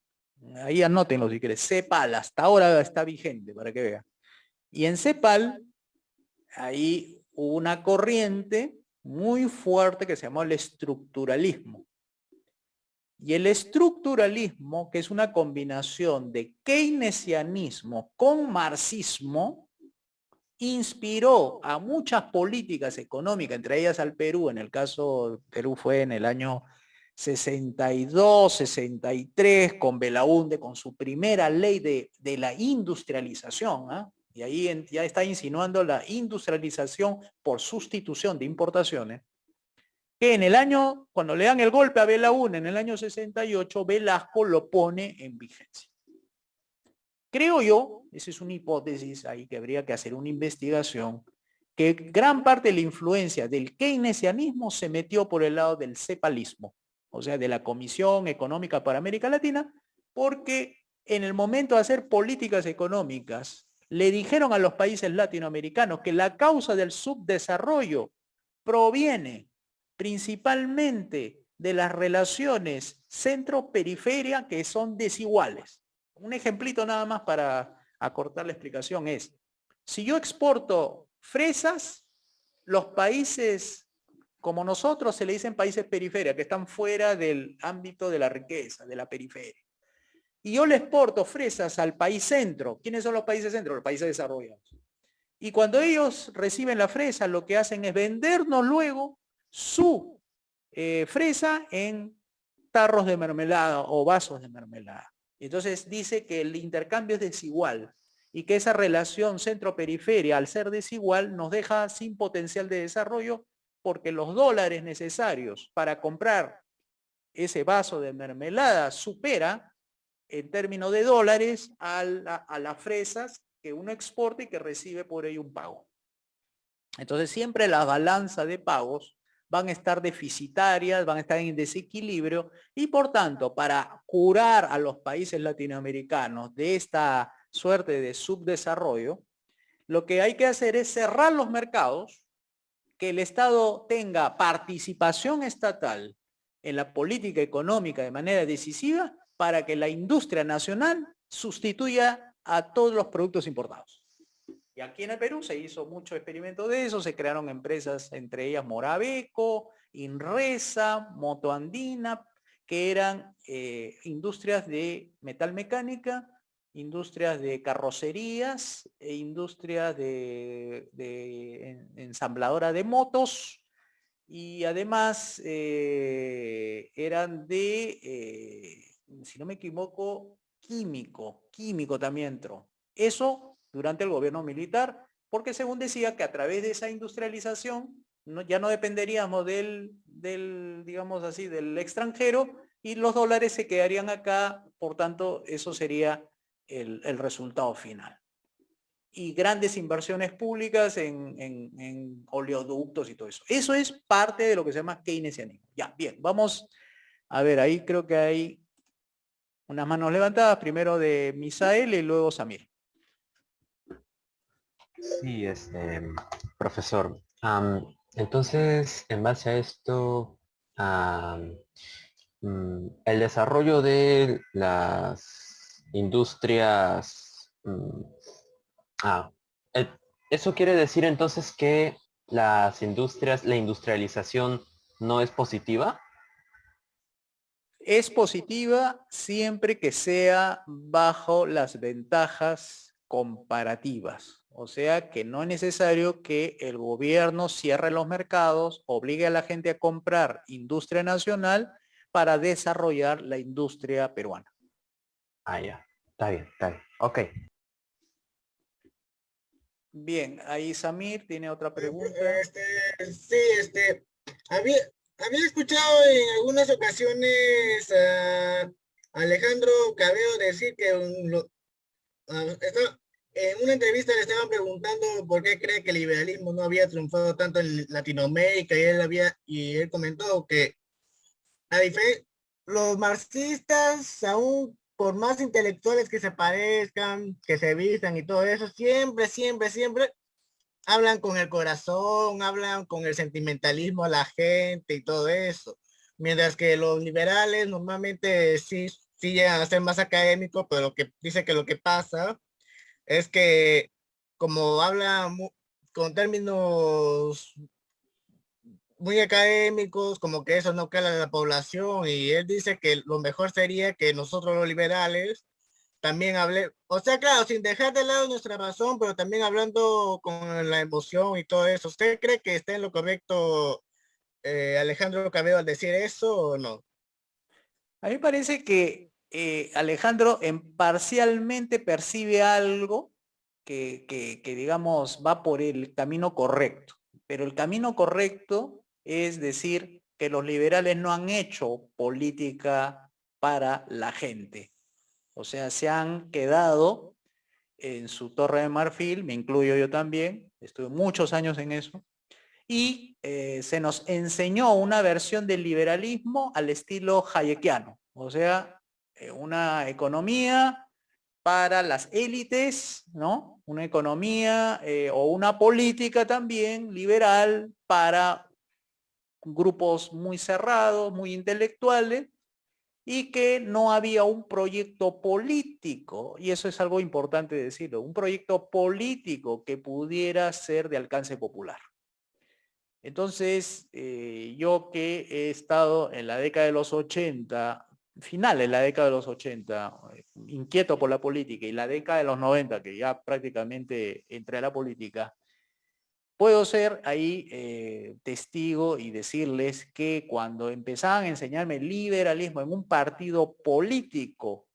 Ahí anótenlo si quieres, CEPAL, hasta ahora está vigente para que vean. Y en CEPAL, ahí hubo una corriente muy fuerte que se llamó el estructuralismo. Y el estructuralismo, que es una combinación de keynesianismo con marxismo, inspiró a muchas políticas económicas, entre ellas al Perú. En el caso Perú fue en el año 62, 63, con Belaúnde, con su primera ley de la industrialización, ¿eh? Y ahí ya está insinuando la industrialización por sustitución de importaciones, que en el año, cuando le dan el golpe a Belaúnde en el año 68, Velasco lo pone en vigencia. Creo yo, esa es una hipótesis ahí que habría que hacer una investigación, que gran parte de la influencia del keynesianismo se metió por el lado del cepalismo, o sea, de la Comisión Económica para América Latina, porque en el momento de hacer políticas económicas, le dijeron a los países latinoamericanos que la causa del subdesarrollo proviene principalmente de las relaciones centro-periferia que son desiguales. Un ejemplito nada más para acortar la explicación es, si yo exporto fresas, los países como nosotros se le dicen países periféricos, que están fuera del ámbito de la riqueza, de la periferia. Y yo le exporto fresas al país centro. ¿Quiénes son los países centro? Los países desarrollados. Y cuando ellos reciben la fresa, lo que hacen es vendernos luego su fresa en tarros de mermelada o vasos de mermelada. Entonces dice que el intercambio es desigual y que esa relación centro-periferia, al ser desigual, nos deja sin potencial de desarrollo porque los dólares necesarios para comprar ese vaso de mermelada supera en términos de dólares a las fresas que uno exporta y que recibe por ello un pago. Entonces siempre las balanzas de pagos van a estar deficitarias, van a estar en desequilibrio y por tanto para curar a los países latinoamericanos de esta suerte de subdesarrollo, lo que hay que hacer es cerrar los mercados, que el Estado tenga participación estatal en la política económica de manera decisiva para que la industria nacional sustituya a todos los productos importados. Y aquí en el Perú se hizo mucho experimento de eso, se crearon empresas, entre ellas Morabeco, Inresa, Motoandina, que eran industrias de metalmecánica, industrias de carrocerías e industrias de ensambladora de motos, y además eran de, si no me equivoco, químico también entró. Eso durante el gobierno militar, porque según decía que a través de esa industrialización ya no dependeríamos digamos así, del extranjero y los dólares se quedarían acá, por tanto, eso sería el resultado final. Y grandes inversiones públicas en oleoductos y todo eso. Eso es parte de lo que se llama keynesianismo. Ya, bien, vamos a ver, ahí creo que hay unas manos levantadas, primero de Misael y luego Samir. Sí, profesor. Entonces, en base a esto, el desarrollo de las industrias, ah, el- eso quiere decir entonces que la industrialización no es positiva. Es positiva siempre que sea bajo las ventajas comparativas. O sea que no es necesario que el gobierno cierre los mercados, obligue a la gente a comprar industria nacional para desarrollar la industria peruana. Ah, ya. Está bien, está bien. Ok. Bien, ahí Samir tiene otra pregunta. Sí, había, había escuchado en algunas ocasiones a Alejandro Cabello decir que en una entrevista le estaban preguntando por qué cree que el liberalismo no había triunfado tanto en Latinoamérica y él comentó que los marxistas, aún por más intelectuales que se parezcan, que se vistan y todo eso, siempre hablan con el corazón, hablan con el sentimentalismo a la gente y todo eso. Mientras que los liberales normalmente sí llegan a ser más académicos, pero lo que pasa es que como con términos muy académicos, como que eso no cala a la población, y él dice que lo mejor sería que nosotros los liberales también o sea, claro, sin dejar de lado nuestra razón, pero también hablando con la emoción y todo eso. ¿Usted cree que está en lo correcto, Alejandro Cabello, al decir eso o no? A mí me parece que Alejandro parcialmente percibe algo que, digamos, va por el camino correcto. Pero el camino correcto es decir que los liberales no han hecho política para la gente. O sea, se han quedado en su torre de marfil, me incluyo yo también, estuve muchos años en eso, y se nos enseñó una versión del liberalismo al estilo hayekiano, o sea, una economía para las élites, ¿no? Una economía o una política también liberal para grupos muy cerrados, muy intelectuales, y que no había un proyecto político, y eso es algo importante decirlo, un proyecto político que pudiera ser de alcance popular. Entonces, yo que he estado en la década de los 80, final en la década de los 80, inquieto por la política, y la década de los 90, que ya prácticamente entré a la política, puedo ser ahí testigo y decirles que cuando empezaban a enseñarme liberalismo en un partido político,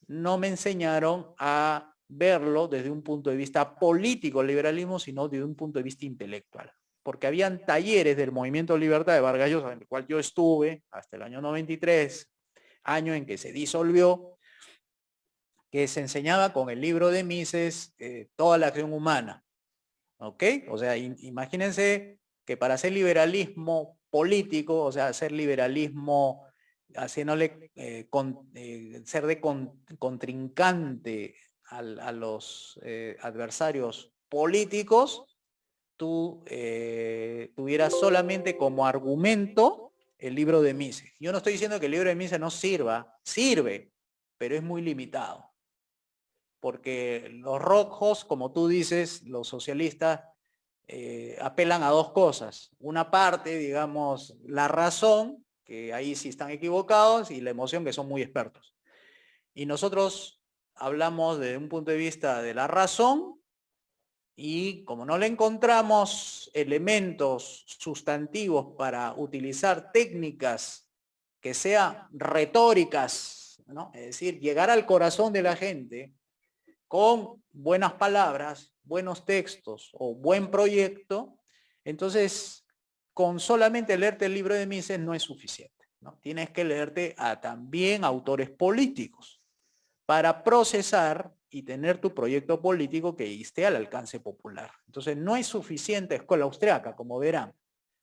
no me enseñaron a verlo desde un punto de vista político, el liberalismo, sino desde un punto de vista intelectual. Porque habían talleres del Movimiento de Libertad de Vargas Llosa, en el cual yo estuve hasta el año 93, año en que se disolvió, que se enseñaba con el libro de Mises toda la acción humana. ¿Ok? O sea, imagínense que para hacer liberalismo político, o sea, hacer liberalismo haciéndole ser de contrincante a los adversarios políticos, tú tuvieras solamente como argumento el libro de Mises. Yo no estoy diciendo que el libro de Mises no sirva, sirve, pero es muy limitado. Porque los rojos, como tú dices, los socialistas, apelan a dos cosas. Una parte, digamos, la razón, que ahí sí están equivocados, y la emoción, que son muy expertos. Y nosotros hablamos desde un punto de vista de la razón, y como no le encontramos elementos sustantivos para utilizar técnicas que sean retóricas, ¿no? Es decir, llegar al corazón de la gente, con buenas palabras, buenos textos o buen proyecto, entonces con solamente leerte el libro de Mises no es suficiente, ¿no? Tienes que leerte a también autores políticos para procesar y tener tu proyecto político que esté al alcance popular. Entonces no es suficiente escuela austriaca, como verán.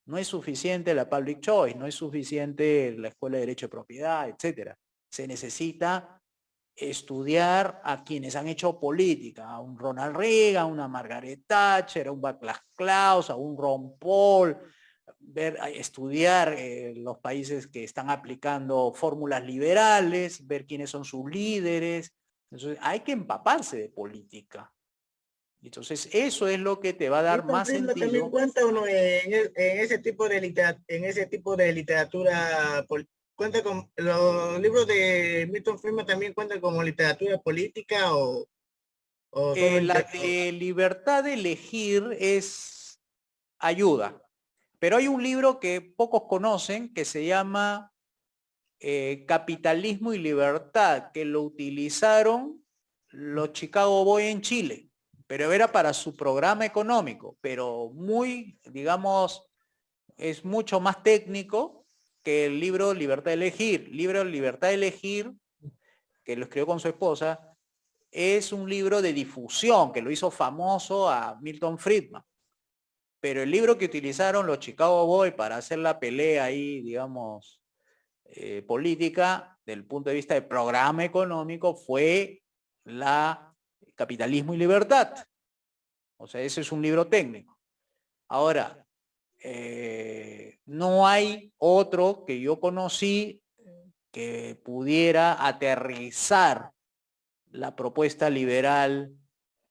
No es suficiente la public choice, no es suficiente la escuela de derecho de propiedad, etcétera. Se necesita estudiar a quienes han hecho política, a un Ronald Reagan, a una Margaret Thatcher, a un Václav Klaus, a un Ron Paul, estudiar los países que están aplicando fórmulas liberales, ver quiénes son sus líderes. Entonces hay que empaparse de política. Entonces eso es lo que te va a dar Milton más Friedman sentido. también cuenta uno en ese tipo de literatura, cuenta con los libros de Milton Friedman también cuentan como literatura política o solo La de libertad de elegir es ayuda, pero hay un libro que pocos conocen que se llama Capitalismo y Libertad, que lo utilizaron los Chicago Boys en Chile, pero era para su programa económico, pero muy, digamos, es mucho más técnico que el libro Libertad de Elegir. Libro Libertad de Elegir, que lo escribió con su esposa, es un libro de difusión que lo hizo famoso a Milton Friedman. Pero el libro que utilizaron los Chicago Boys para hacer la pelea ahí, digamos, política, del punto de vista de programa económico, fue la Capitalismo y Libertad. O sea, ese es un libro técnico. Ahora, no hay otro que yo conocí que pudiera aterrizar la propuesta liberal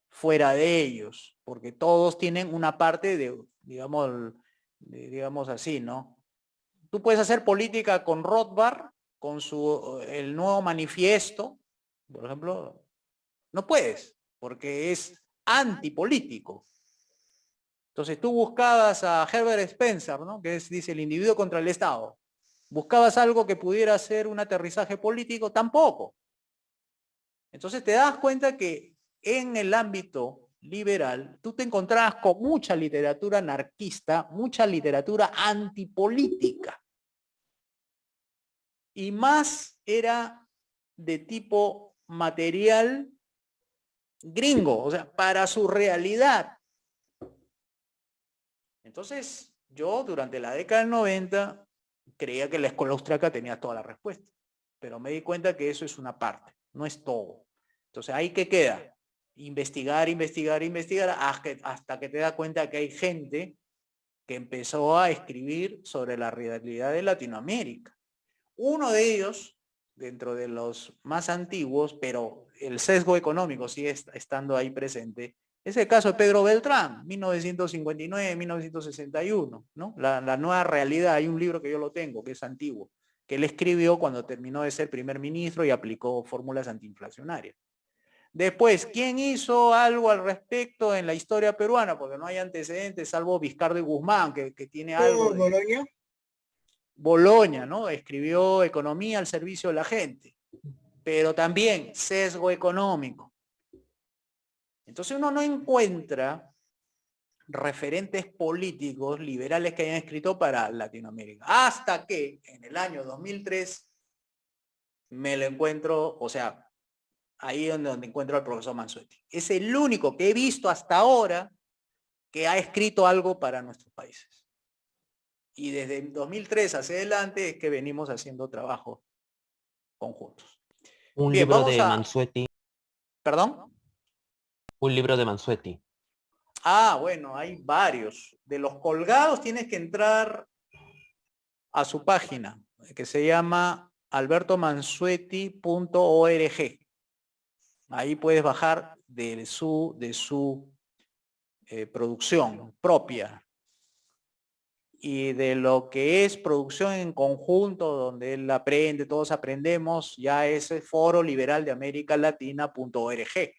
fuera de ellos, porque todos tienen una parte de, digamos así, ¿no? Tú puedes hacer política con Rothbard, con el nuevo manifiesto, por ejemplo, no puedes, porque es antipolítico. Entonces tú buscabas a Herbert Spencer, ¿no? Que dice el individuo contra el Estado. Buscabas algo que pudiera ser un aterrizaje político, tampoco. Entonces te das cuenta que en el ámbito liberal tú te encontrabas con mucha literatura anarquista, mucha literatura antipolítica. Y más era de tipo material gringo, o sea, para su realidad. Entonces, yo durante la década del 90 creía que la escuela austriaca tenía toda la respuesta, pero me di cuenta que eso es una parte, no es todo. Entonces, ahí que queda, investigar, investigar, investigar, hasta que te das cuenta que hay gente que empezó a escribir sobre la realidad de Latinoamérica. Uno de ellos, dentro de los más antiguos, pero el sesgo económico sigue estando ahí presente, es el caso de Pedro Beltrán, 1959-1961, ¿no? La nueva realidad. Hay un libro que yo lo tengo, que es antiguo, que él escribió cuando terminó de ser primer ministro y aplicó fórmulas antiinflacionarias. Después, ¿quién hizo algo al respecto en la historia peruana? Porque no hay antecedentes, salvo Vizcardo y Guzmán, que tiene algo de... Boloña. Boloña, ¿no? Escribió Economía al servicio de la gente, pero también sesgo económico. Entonces uno no encuentra referentes políticos liberales que hayan escrito para Latinoamérica. Hasta que en el año 2003 me lo encuentro, o sea, ahí es donde encuentro al profesor Mansuetti. Es el único que he visto hasta ahora que ha escrito algo para nuestros países. Y desde 2003 hacia adelante es que venimos haciendo trabajo conjuntos. Un Bien, libro vamos de a... Mansuetti. ¿Perdón? Un libro de Mansuetti. Ah, bueno, hay varios. De los colgados tienes que entrar a su página, que se llama albertomansuetti.org. Ahí puedes bajar de su producción propia. Y de lo que es producción en conjunto, donde él aprende, todos aprendemos, ya es el Foro Liberal de América Latina.org.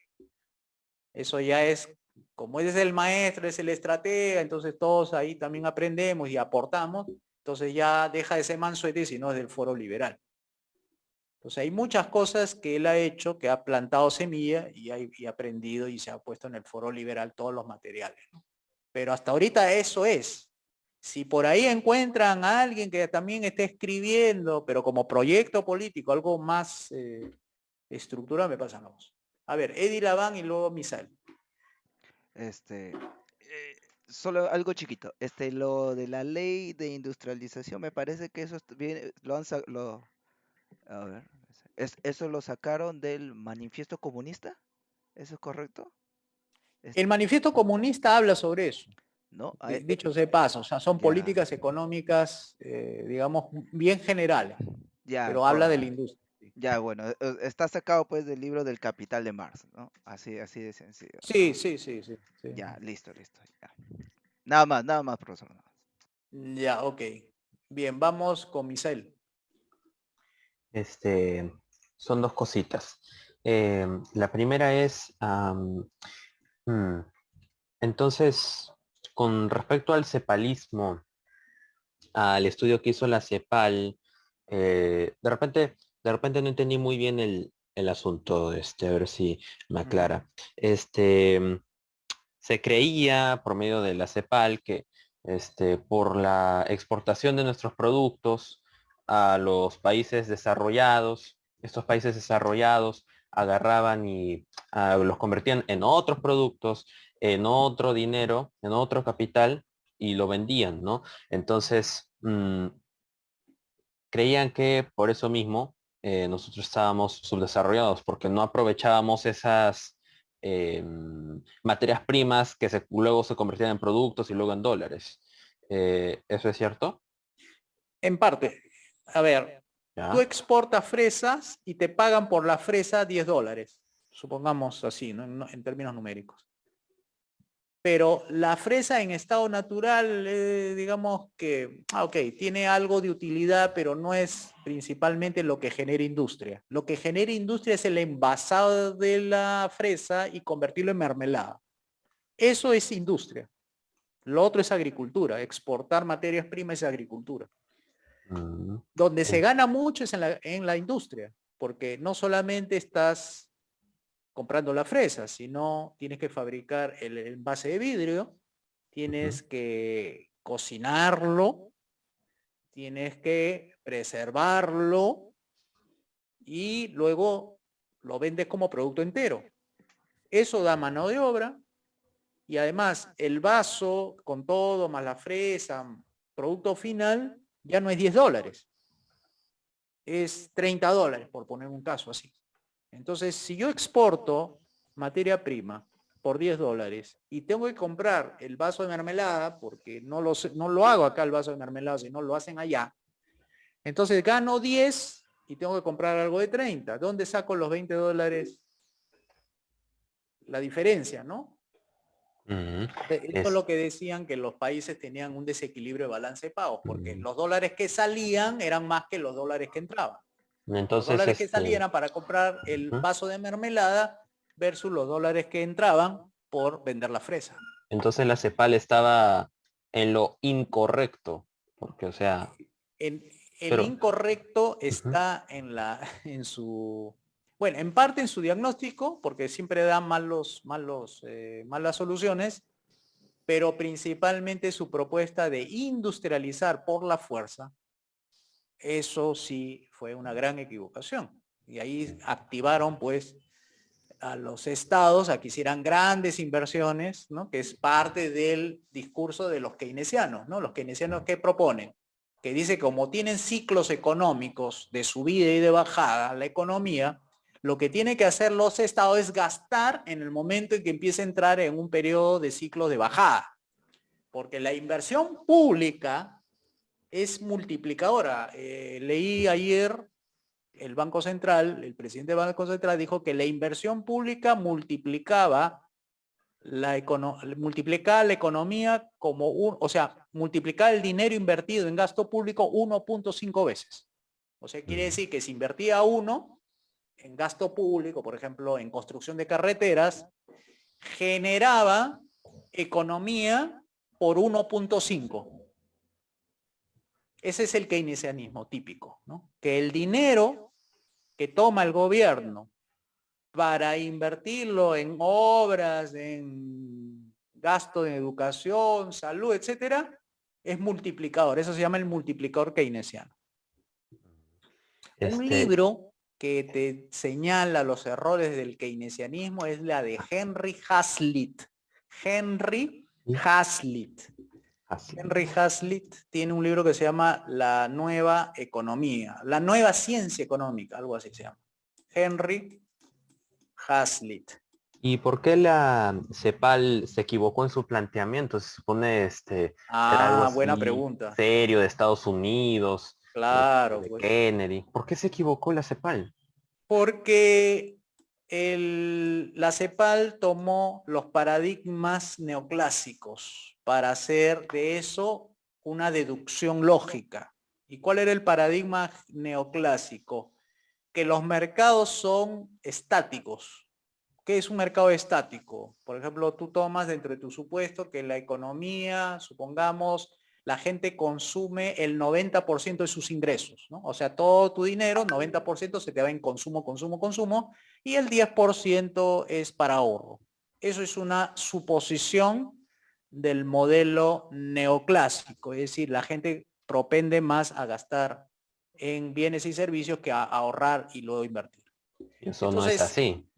Eso ya es, como él es el maestro, es el estratega, entonces todos ahí también aprendemos y aportamos, entonces ya deja de ser Mansuetti, sino es del Foro Liberal. O sea, hay muchas cosas que él ha hecho, que ha plantado semilla y ha aprendido y se ha puesto en el foro liberal todos los materiales, ¿no? Pero hasta ahorita eso es. Si por ahí encuentran a alguien que también esté escribiendo, pero como proyecto político, algo más estructurado, me pasan a vos. A ver, Eddie Laván y luego Misael. Este, solo algo chiquito. Lo de la ley de industrialización, me parece que eso viene, a ver, eso lo sacaron del manifiesto comunista, ¿eso es correcto? Es- El manifiesto comunista habla sobre eso. ¿No? Dicho sea de paso, o sea, son Ya, políticas económicas, digamos, bien generales, ya, pero habla de la industria. Sí, ya, bueno, está sacado pues del libro del Capital de Marx, ¿no? Así de sencillo. sí, sí, sí, sí, sí. Ya, listo, ya. Nada más, profesor. Nada más. Ya, ok. Bien, vamos con Misael. Son dos cositas. La primera es, mm, entonces, con respecto al cepalismo, al estudio que hizo la CEPAL, de repente no entendí muy bien el asunto, a ver si me aclara. Se creía por medio de la CEPAL que por la exportación de nuestros productos a los países desarrollados, estos países desarrollados agarraban y los convertían en otros productos, en otro dinero, en otro capital y lo vendían, ¿no? Entonces, creían que por eso mismo nosotros estábamos subdesarrollados, porque no aprovechábamos esas materias primas que luego se convertían en productos y luego en dólares. ¿Eso es cierto? En parte, a ver, tú Ya. exportas fresas y te pagan por la fresa $10, supongamos así, ¿no? En términos numéricos. Pero la fresa en estado natural, digamos que, ok, tiene algo de utilidad, pero no es principalmente lo que genera industria. Lo que genera industria es el envasado de la fresa y convertirlo en mermelada. Eso es industria. Lo otro es agricultura. Exportar materias primas es agricultura. Mm, Donde se en- gana mucho es en la industria, porque no solamente estás comprando la fresa, sino tienes que fabricar el envase de vidrio, ujú. tienes que cocinarlo, tienes que preservarlo y luego lo vendes como producto entero. Eso da mano de obra y además el vaso con todo, más la fresa, producto final, ya no es $10, es $30, por poner un caso así. Entonces, si yo exporto materia prima por $10 y tengo que comprar el vaso de mermelada, porque no lo hago acá el vaso de mermelada, sino lo hacen allá, entonces gano 10 y tengo que comprar algo de 30. ¿Dónde saco los $20? La diferencia, ¿no? Mm, Eso es es, lo que decían, que los países tenían un desequilibrio de balance de pagos, porque mm, los dólares que salían eran más que los dólares que entraban. Los entonces, dólares que salían eran para comprar el ujú. vaso de mermelada versus los dólares que entraban por vender la fresa. Entonces la CEPAL estaba en lo incorrecto, porque, o sea, En, el pero, incorrecto ujú, está en su, bueno, en parte en su diagnóstico, porque siempre da malas soluciones, pero principalmente su propuesta de industrializar por la fuerza, eso sí fue una gran equivocación. Y ahí activaron pues a los estados a que hicieran grandes inversiones, ¿no? Que es parte del discurso de los keynesianos, ¿no? Los keynesianos que proponen, que dice como tienen ciclos económicos de subida y de bajada, la economía, lo que tiene que hacer los estados es gastar en el momento en que empiece a entrar en un periodo de ciclos de bajada, porque la inversión pública es multiplicadora. Leí ayer el Banco Central, el presidente del Banco Central dijo que la inversión pública multiplicaba multiplicaba la economía como o sea, multiplicaba el dinero invertido en gasto público 1.5 veces. O sea, quiere mm, decir que si invertía uno en gasto público, por ejemplo, en construcción de carreteras, generaba economía por 1.5. Ese es el keynesianismo típico, ¿no? Que el dinero que toma el gobierno para invertirlo en obras, en gasto de educación, salud, etcétera, es multiplicador. Eso se llama el multiplicador keynesiano. Un libro que te señala los errores del keynesianismo es la de Henry Hazlitt. Henry Hazlitt. Henry Hazlitt tiene un libro que se llama La Nueva Economía, La Nueva Ciencia Económica, algo así se llama. Henry Hazlitt. ¿Y por qué la CEPAL se equivocó en su planteamiento? Se supone era algo Buena así pregunta. serio de Estados Unidos, Claro, de pues. Kennedy. ¿Por qué se equivocó la CEPAL? Porque la CEPAL tomó los paradigmas neoclásicos para hacer de eso una deducción lógica. ¿Y cuál era el paradigma neoclásico? Que los mercados son estáticos. ¿Qué es un mercado estático? Por ejemplo, tú tomas dentro de tu supuesto que la economía, supongamos, la gente consume el 90% de sus ingresos, ¿no? O sea, todo tu dinero, 90% se te va en consumo, consumo, consumo, y el 10% es para ahorro. Eso es una suposición del modelo neoclásico, es decir, la gente propende más a gastar en bienes y servicios que a ahorrar y luego invertir. Eso no es así.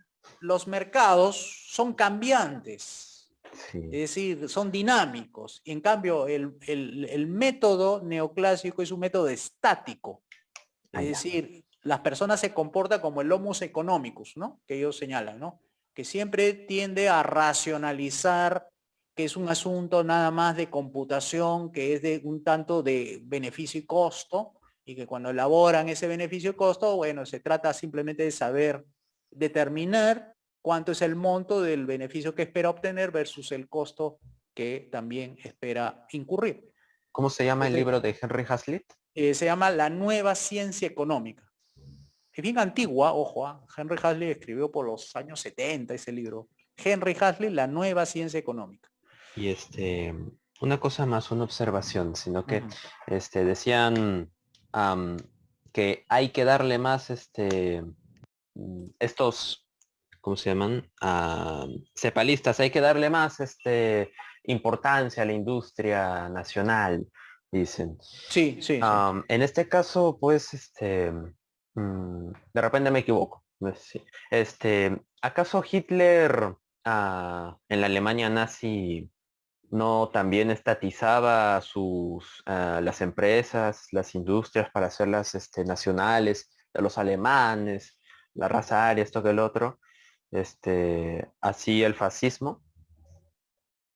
Los mercados son cambiantes, Sí. es decir, son dinámicos. Y en cambio, el método neoclásico es un método estático. Es decir, las personas se comportan como el homo economicus, ¿no? Que ellos señalan, ¿no? Que siempre tiende a racionalizar, que es un asunto nada más de computación, que es de un tanto de beneficio y costo, y que cuando elaboran ese beneficio y costo, bueno, se trata simplemente de saber determinar cuánto es el monto del beneficio que espera obtener versus el costo que también espera incurrir. ¿Cómo se llama el libro de Henry Hazlitt? Se llama La Nueva Ciencia Económica. Es bien antigua, ojo, Henry Hazlitt escribió por los años 70 ese libro. Henry Hazlitt, La Nueva Ciencia Económica. Y una cosa más, una observación, sino que decían que hay que darle más estos, ¿cómo se llaman? Cepalistas, hay que darle más importancia a la industria nacional, dicen. Sí, sí. En este caso, pues, de repente me equivoco. Sí. ¿Acaso Hitler en la Alemania nazi no también estatizaba las empresas, las industrias para hacerlas nacionales, de los alemanes, la raza aria, esto que el otro? Así el fascismo.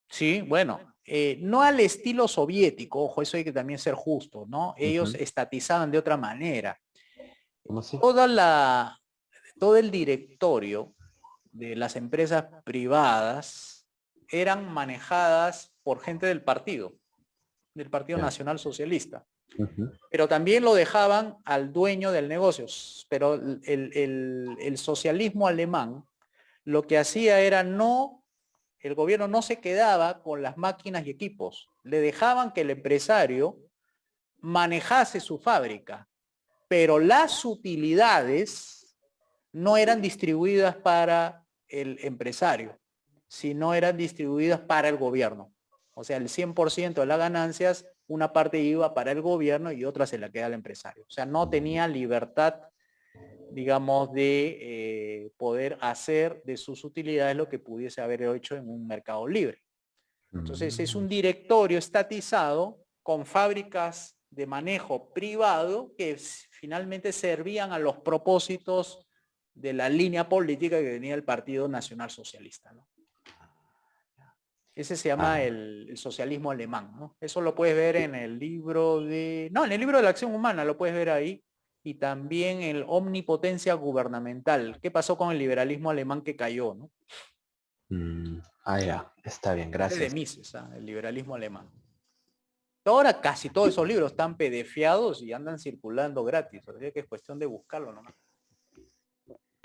Sí, bueno, no al estilo soviético, ojo, eso hay que también ser justo, ¿no? Ellos estatizaban de otra manera. ¿Cómo así? Todo el directorio de las empresas privadas eran manejadas por gente del Partido Nacional Socialista. Pero también lo dejaban al dueño del negocio. Pero el socialismo alemán lo que hacía era el gobierno no se quedaba con las máquinas y equipos, le dejaban que el empresario manejase su fábrica, pero las utilidades no eran distribuidas para el empresario, sino eran distribuidas para el gobierno. O sea, el 100% de las ganancias, una parte iba para el gobierno y otra se la queda al empresario. O sea, no tenía libertad, digamos, de poder hacer de sus utilidades lo que pudiese haber hecho en un mercado libre. Entonces, es un directorio estatizado con fábricas de manejo privado que finalmente servían a los propósitos de la línea política que tenía el Partido Nacional Socialista, ¿no? Ese se llama el socialismo alemán, ¿no? Eso lo puedes ver en el libro de la acción humana, lo puedes ver ahí, y también el omnipotencia gubernamental. ¿Qué pasó con el liberalismo alemán que cayó, no? Ya, está bien, gracias. De Mises, el liberalismo alemán. Ahora casi todos esos libros están pdfeados y andan circulando gratis, o sea que es cuestión de buscarlo nomás.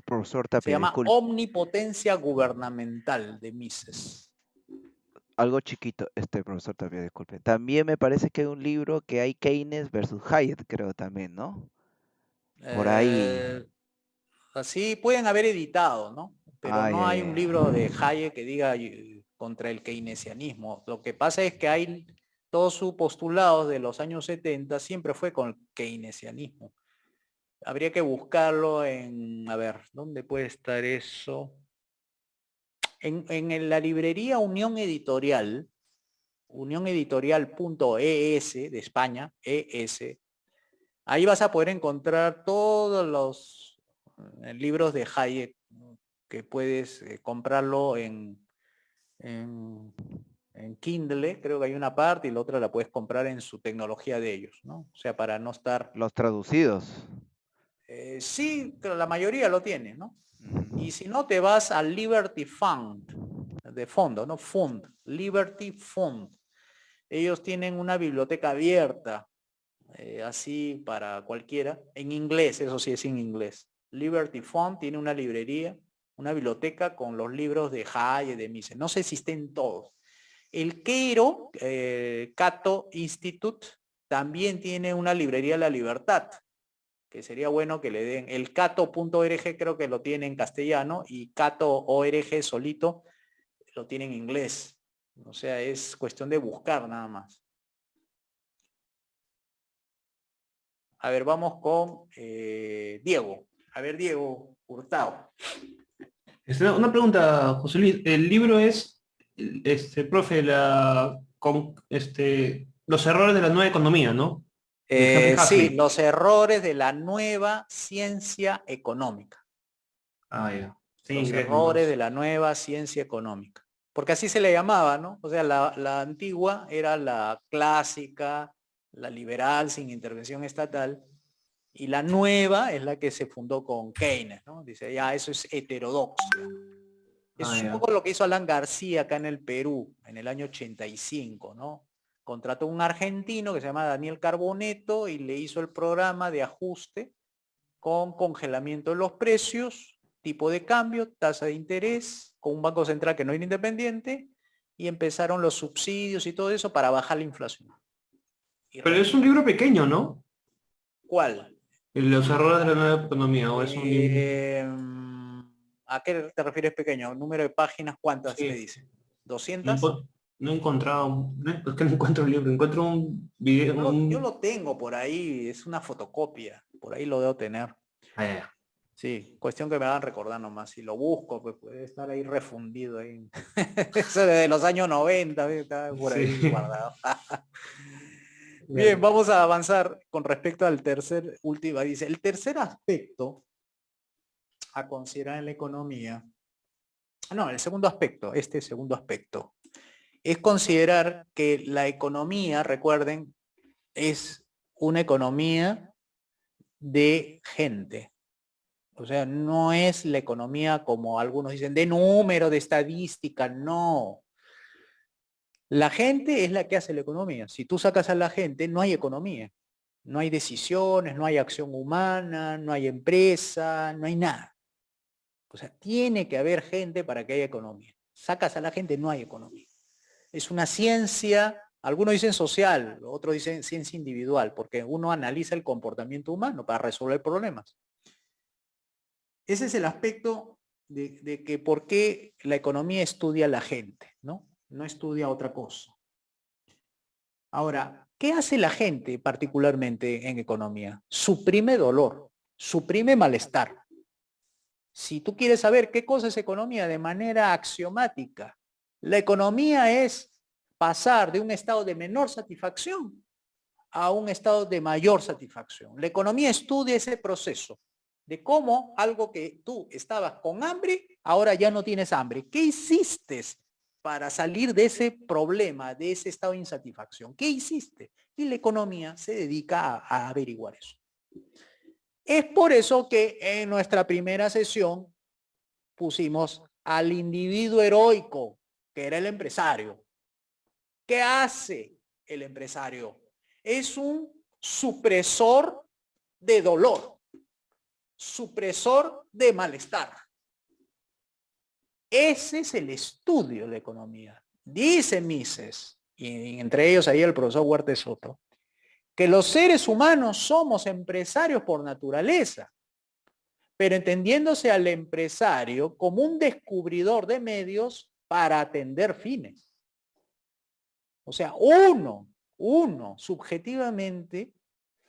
Profesor Tapia, se llama disculpe. Omnipotencia Gubernamental de Mises. Algo chiquito, profesor Tapia, disculpe. También me parece que hay un libro que hay Keynes versus Hayek, creo también, ¿no? Por ahí. Así pueden haber editado, ¿no? Pero no hay un libro de Hayek que diga contra el keynesianismo. Lo que pasa es que hay todo su postulado de los años 70 siempre fue con el keynesianismo. Habría que buscarlo en, a ver, ¿dónde puede estar eso? En la librería Unión Editorial, unioneditorial.es de España, ES, ahí vas a poder encontrar todos los libros de Hayek que puedes comprarlo en Kindle, creo que hay una parte y la otra la puedes comprar en su tecnología de ellos, ¿no? O sea, para no estar... Los traducidos. Sí, pero la mayoría lo tiene, ¿no? Ujú. Y si no, te vas al Liberty Fund, de fondo, ¿no? Fund, Liberty Fund. Ellos tienen una biblioteca abierta, así para cualquiera, en inglés, eso sí es en inglés. Liberty Fund tiene una librería, una biblioteca con los libros de Hayek, de Mises. No sé si estén todos. El Cairo, Cato Institute, también tiene una librería de la libertad, que sería bueno que le den. El cato.org creo que lo tiene en castellano y cato.org solito lo tiene en inglés. O sea, es cuestión de buscar nada más. A ver, vamos con Diego. A ver, Diego Hurtado. Una pregunta, José Luis. El libro es, profe, los errores de la nueva economía, ¿no? De Henry Sí, Huxley. los errores de la nueva ciencia económica. Ah, ya. Sí, Los inglés errores nomás. de la nueva ciencia económica. Porque así se le llamaba, ¿no? O sea, la antigua era la clásica, la liberal sin intervención estatal, y la nueva es la que se fundó con Keynes, ¿no? Dice, ya, eso es heterodoxia. Eso Ah, es un ya. poco lo que hizo Alan García acá en el Perú, en el año 85, ¿no? Contrató a un argentino que se llama Daniel Carboneto y le hizo el programa de ajuste con congelamiento de los precios, tipo de cambio, tasa de interés, con un banco central que no era independiente, y empezaron los subsidios y todo eso para bajar la inflación. Pero es un libro pequeño, ¿no? ¿Cuál? Los errores de la nueva economía, o es un libro... ¿A qué te refieres pequeño? ¿Número de páginas cuántas me Sí. dice? No, ¿200? no he encontrado, es que no encuentro el libro, encuentro un video, Yo lo tengo por ahí, es una fotocopia, por ahí lo debo tener. Ah, ya. Sí, cuestión que me hagan recordar nomás. Si lo busco, pues puede estar ahí refundido. Ahí. Eso desde los años 90, está por ahí Sí. guardado. Bien, vamos a avanzar con respecto al tercer último. Dice, el tercer aspecto a considerar en la economía, no, el segundo aspecto, este segundo aspecto, es considerar que la economía, recuerden, es una economía de gente. O sea, no es la economía como algunos dicen, de número, de estadística, no. La gente es la que hace la economía. Si tú sacas a la gente, no hay economía. No hay decisiones, no hay acción humana, no hay empresa, no hay nada. O sea, tiene que haber gente para que haya economía. Sacas a la gente, no hay economía. Es una ciencia, algunos dicen social, otros dicen ciencia individual, porque uno analiza el comportamiento humano para resolver problemas. Ese es el aspecto de que por qué la economía estudia a la gente, ¿no? No estudia otra cosa. Ahora, ¿qué hace la gente particularmente en economía? Suprime dolor, suprime malestar. Si tú quieres saber qué cosa es economía de manera axiomática, la economía es pasar de un estado de menor satisfacción a un estado de mayor satisfacción. La economía estudia ese proceso de cómo algo que tú estabas con hambre, ahora ya no tienes hambre. ¿Qué hiciste para salir de ese problema, de ese estado de insatisfacción? ¿Qué hiciste? Y la economía se dedica a averiguar eso. Es por eso que en nuestra primera sesión pusimos al individuo heroico, que era el empresario. ¿Qué hace el empresario? Es un supresor de dolor, supresor de malestar. Ese es el estudio de la economía. Dice Mises, y entre ellos ahí el profesor Huerta Soto, que los seres humanos somos empresarios por naturaleza, pero entendiéndose al empresario como un descubridor de medios para atender fines. O sea, uno, subjetivamente,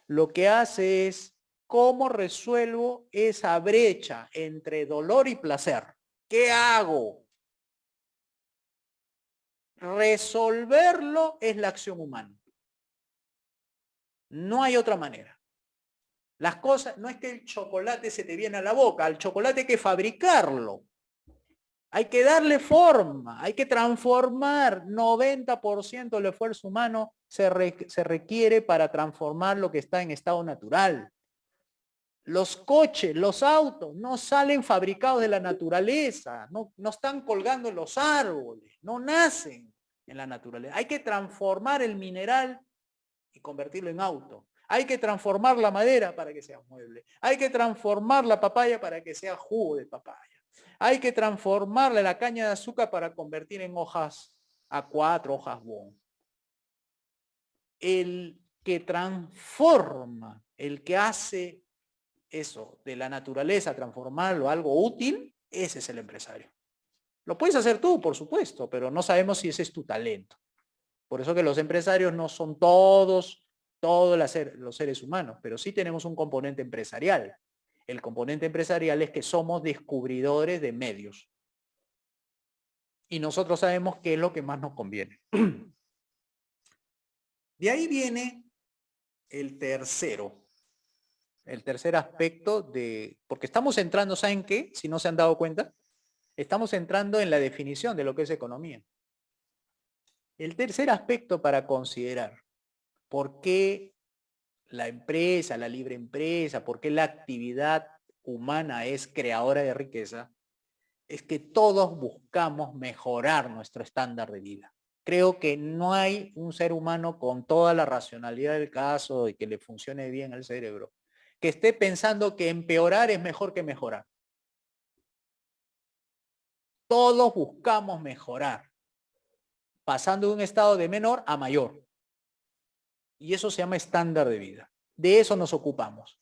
lo que hace es cómo resuelvo esa brecha entre dolor y placer. ¿Qué hago? Resolverlo es la acción humana. No hay otra manera. Las cosas, no es que el chocolate se te viene a la boca, al chocolate hay que fabricarlo. Hay que darle forma, hay que transformar. 90% del esfuerzo humano se requiere para transformar lo que está en estado natural. Los coches, los autos, no salen fabricados de la naturaleza, no están colgando en los árboles, no nacen en la naturaleza. Hay que transformar el mineral y convertirlo en auto. Hay que transformar la madera para que sea mueble. Hay que transformar la papaya para que sea jugo de papaya. Hay que transformarle la caña de azúcar para convertir en hojas A4, hojas BON. El que transforma, el que hace eso de la naturaleza, transformarlo a algo útil, ese es el empresario. Lo puedes hacer tú, por supuesto, pero no sabemos si ese es tu talento. Por eso que los empresarios no son todos los seres humanos, pero sí tenemos un componente empresarial. El componente empresarial es que somos descubridores de medios. Y nosotros sabemos qué es lo que más nos conviene. De ahí viene el tercer aspecto porque estamos entrando, ¿saben qué? Si no se han dado cuenta, estamos entrando en la definición de lo que es economía. El tercer aspecto para considerar por qué la empresa, la libre empresa, por qué la actividad humana es creadora de riqueza, es que todos buscamos mejorar nuestro estándar de vida. Creo que no hay un ser humano con toda la racionalidad del caso y que le funcione bien el cerebro, que esté pensando que empeorar es mejor que mejorar. Todos buscamos mejorar, pasando de un estado de menor a mayor. Y eso se llama estándar de vida. De eso nos ocupamos.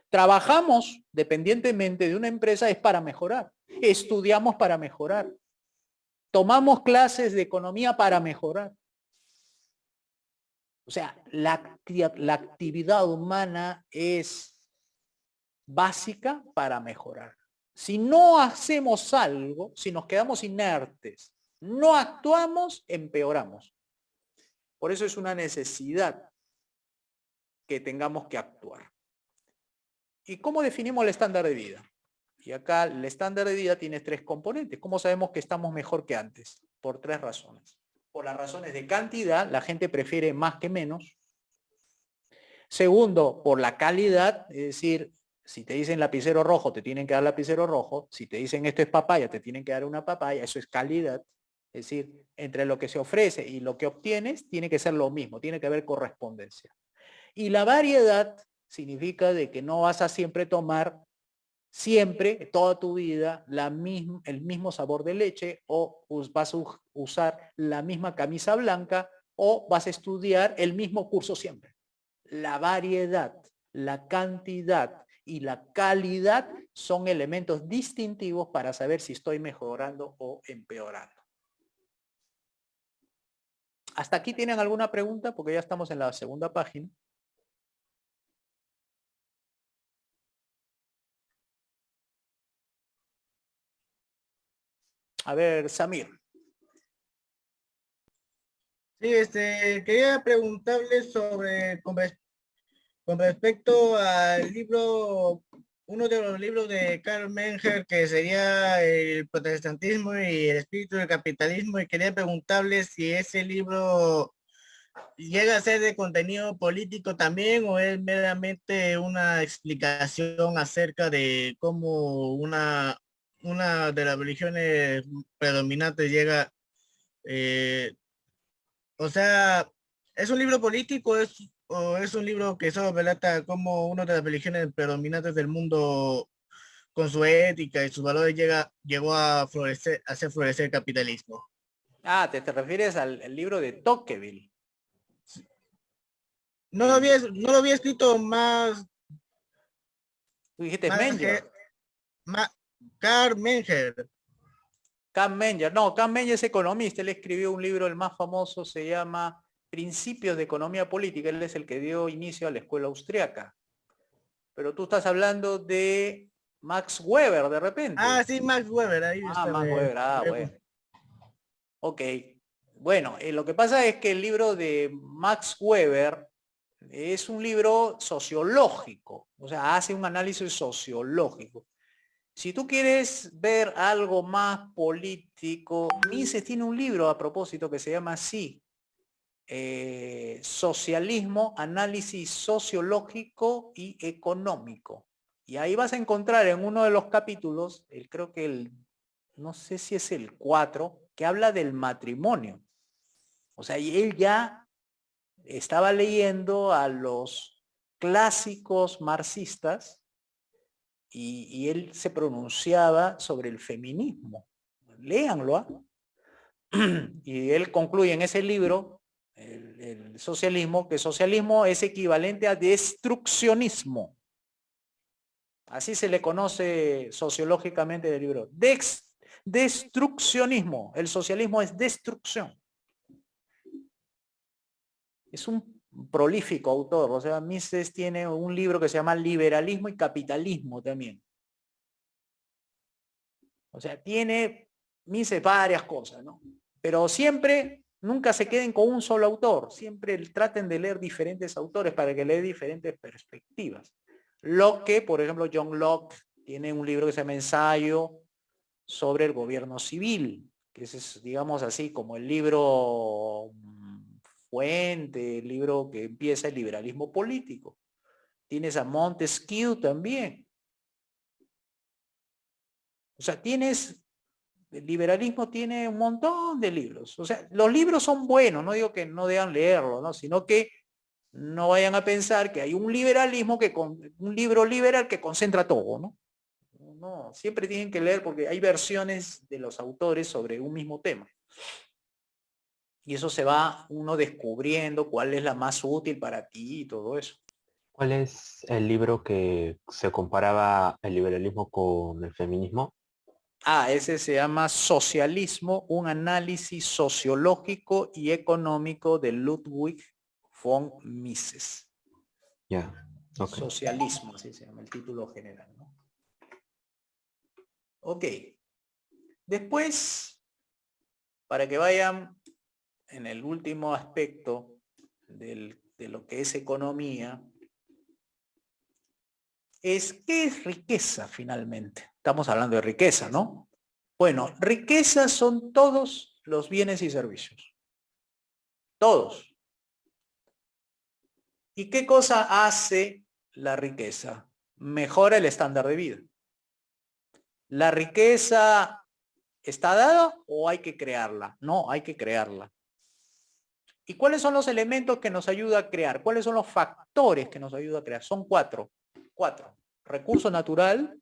Trabajamos dependientemente de una empresa es para mejorar. Estudiamos para mejorar. Tomamos clases de economía para mejorar. O sea, la actividad humana es básica para mejorar. Si no hacemos algo, si nos quedamos inertes, no actuamos, empeoramos. Por eso es una necesidad que tengamos que actuar. ¿Y cómo definimos el estándar de vida? Y acá el estándar de vida tiene tres componentes. ¿Cómo sabemos que estamos mejor que antes? Por tres razones. Por las razones de cantidad, la gente prefiere más que menos. Segundo, por la calidad, es decir, si te dicen lapicero rojo, te tienen que dar lapicero rojo. Si te dicen esto es papaya, te tienen que dar una papaya. Eso es calidad. Es decir, entre lo que se ofrece y lo que obtienes, tiene que ser lo mismo, tiene que haber correspondencia. Y la variedad significa de que no vas a siempre tomar toda tu vida, el mismo sabor de leche, o vas a usar la misma camisa blanca, o vas a estudiar el mismo curso siempre. La variedad, la cantidad y la calidad son elementos distintivos para saber si estoy mejorando o empeorando. ¿Hasta aquí tienen alguna pregunta? Porque ya estamos en la segunda página. A ver, Samir. Sí, quería preguntarle con respecto al libro, uno de los libros de Karl Menger, que sería El protestantismo y el espíritu del capitalismo, y quería preguntarle si ese libro llega a ser de contenido político también, o es meramente una explicación acerca de cómo una de las religiones predominantes llega, o sea, ¿es un libro político o es un libro que solo relata cómo una de las religiones predominantes del mundo, con su ética y sus valores, llegó a hacer florecer el capitalismo? Ah, te refieres al libro de Tocqueville. No lo había escrito más. Tú dijiste Menger. Karl Menger. Kahn Menger. No, Kahn Menger es economista. Él escribió un libro, el más famoso, se llama Principios de Economía Política. Él es el que dio inicio a la escuela austriaca. Pero tú estás hablando de Max Weber, de repente. Ah, sí, Max Weber. Ahí está. Max Weber. Bueno. Ok. Bueno, lo que pasa es que el libro de Max Weber es un libro sociológico. O sea, hace un análisis sociológico. Si tú quieres ver algo más político, Mises tiene un libro a propósito que se llama así, Socialismo, Análisis Sociológico y Económico. Y ahí vas a encontrar en uno de los capítulos, creo que no sé si es el 4, que habla del matrimonio. O sea, y él ya estaba leyendo a los clásicos marxistas y él se pronunciaba sobre el feminismo. Léanlo, ¿ah? Y él concluye en ese libro, el socialismo, que socialismo es equivalente a destruccionismo. Así se le conoce sociológicamente del libro. Destruccionismo. El socialismo es destrucción. Es un prolífico autor. O sea, Mises tiene un libro que se llama Liberalismo y Capitalismo también. O sea, tiene Mises varias cosas, ¿no? Pero siempre, nunca se queden con un solo autor. Siempre traten de leer diferentes autores para que le dé diferentes perspectivas. Locke, por ejemplo, John Locke, tiene un libro que se llama Ensayo sobre el gobierno civil, que es, digamos así, como el libro fuente, el libro que empieza el liberalismo político. Tienes a Montesquieu también. O sea, el liberalismo tiene un montón de libros. O sea, los libros son buenos, no digo que no deban leerlo, ¿no? Sino que no vayan a pensar que hay un liberalismo, un libro liberal que concentra todo, ¿no? No, siempre tienen que leer porque hay versiones de los autores sobre un mismo tema. Y eso se va uno descubriendo cuál es la más útil para ti y todo eso. ¿Cuál es el libro que se comparaba el liberalismo con el feminismo? Ese se llama Socialismo, un análisis sociológico y económico de Ludwig von Mises. Ya, ok. Socialismo, así se llama el título general, ¿no? Ok. Después, para que vayan en el último aspecto de lo que es economía, ¿qué es riqueza finalmente? Estamos hablando de riqueza, ¿no? Bueno, riqueza son todos los bienes y servicios. Todos. ¿Y qué cosa hace la riqueza? Mejora el estándar de vida. ¿La riqueza está dada o hay que crearla? No, hay que crearla. ¿Y cuáles son los elementos que nos ayudan a crear? ¿Cuáles son los factores que nos ayudan a crear? Son cuatro. Recurso natural,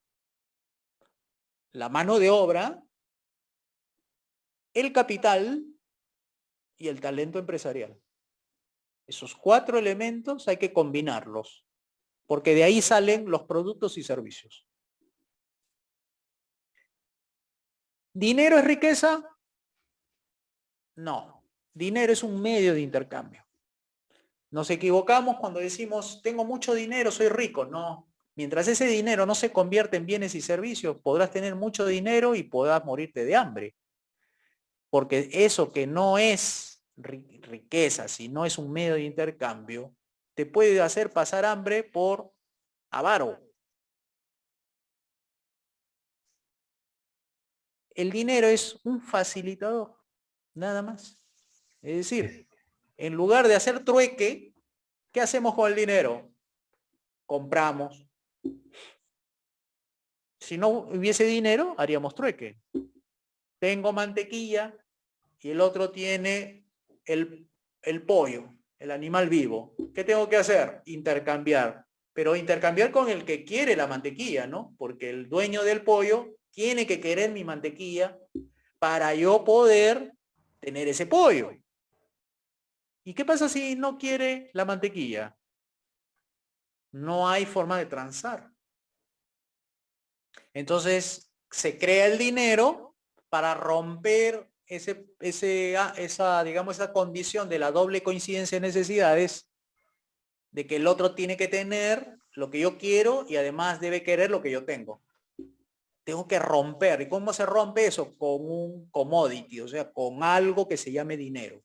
la mano de obra, el capital y el talento empresarial. Esos 4 elementos hay que combinarlos, porque de ahí salen los productos y servicios. ¿Dinero es riqueza? No. Dinero es un medio de intercambio. Nos equivocamos cuando decimos, tengo mucho dinero, soy rico. No. Mientras ese dinero no se convierte en bienes y servicios, podrás tener mucho dinero y podrás morirte de hambre. Porque eso que no es riqueza, si no es un medio de intercambio, te puede hacer pasar hambre por avaro. El dinero es un facilitador, nada más. Es decir, en lugar de hacer trueque, ¿qué hacemos con el dinero? Compramos. Si no hubiese dinero, haríamos trueque. Tengo mantequilla y el otro tiene el pollo, el animal vivo. ¿Qué tengo que hacer? Intercambiar. Pero intercambiar con el que quiere la mantequilla, ¿no? Porque el dueño del pollo tiene que querer mi mantequilla para yo poder tener ese pollo. ¿Y qué pasa si no quiere la mantequilla? No hay forma de transar. Entonces se crea el dinero para romper digamos, esa condición de la doble coincidencia de necesidades, de que el otro tiene que tener lo que yo quiero y además debe querer lo que yo tengo. Tengo que romper. ¿Y cómo se rompe eso? Con un commodity, o sea, con algo que se llame dinero.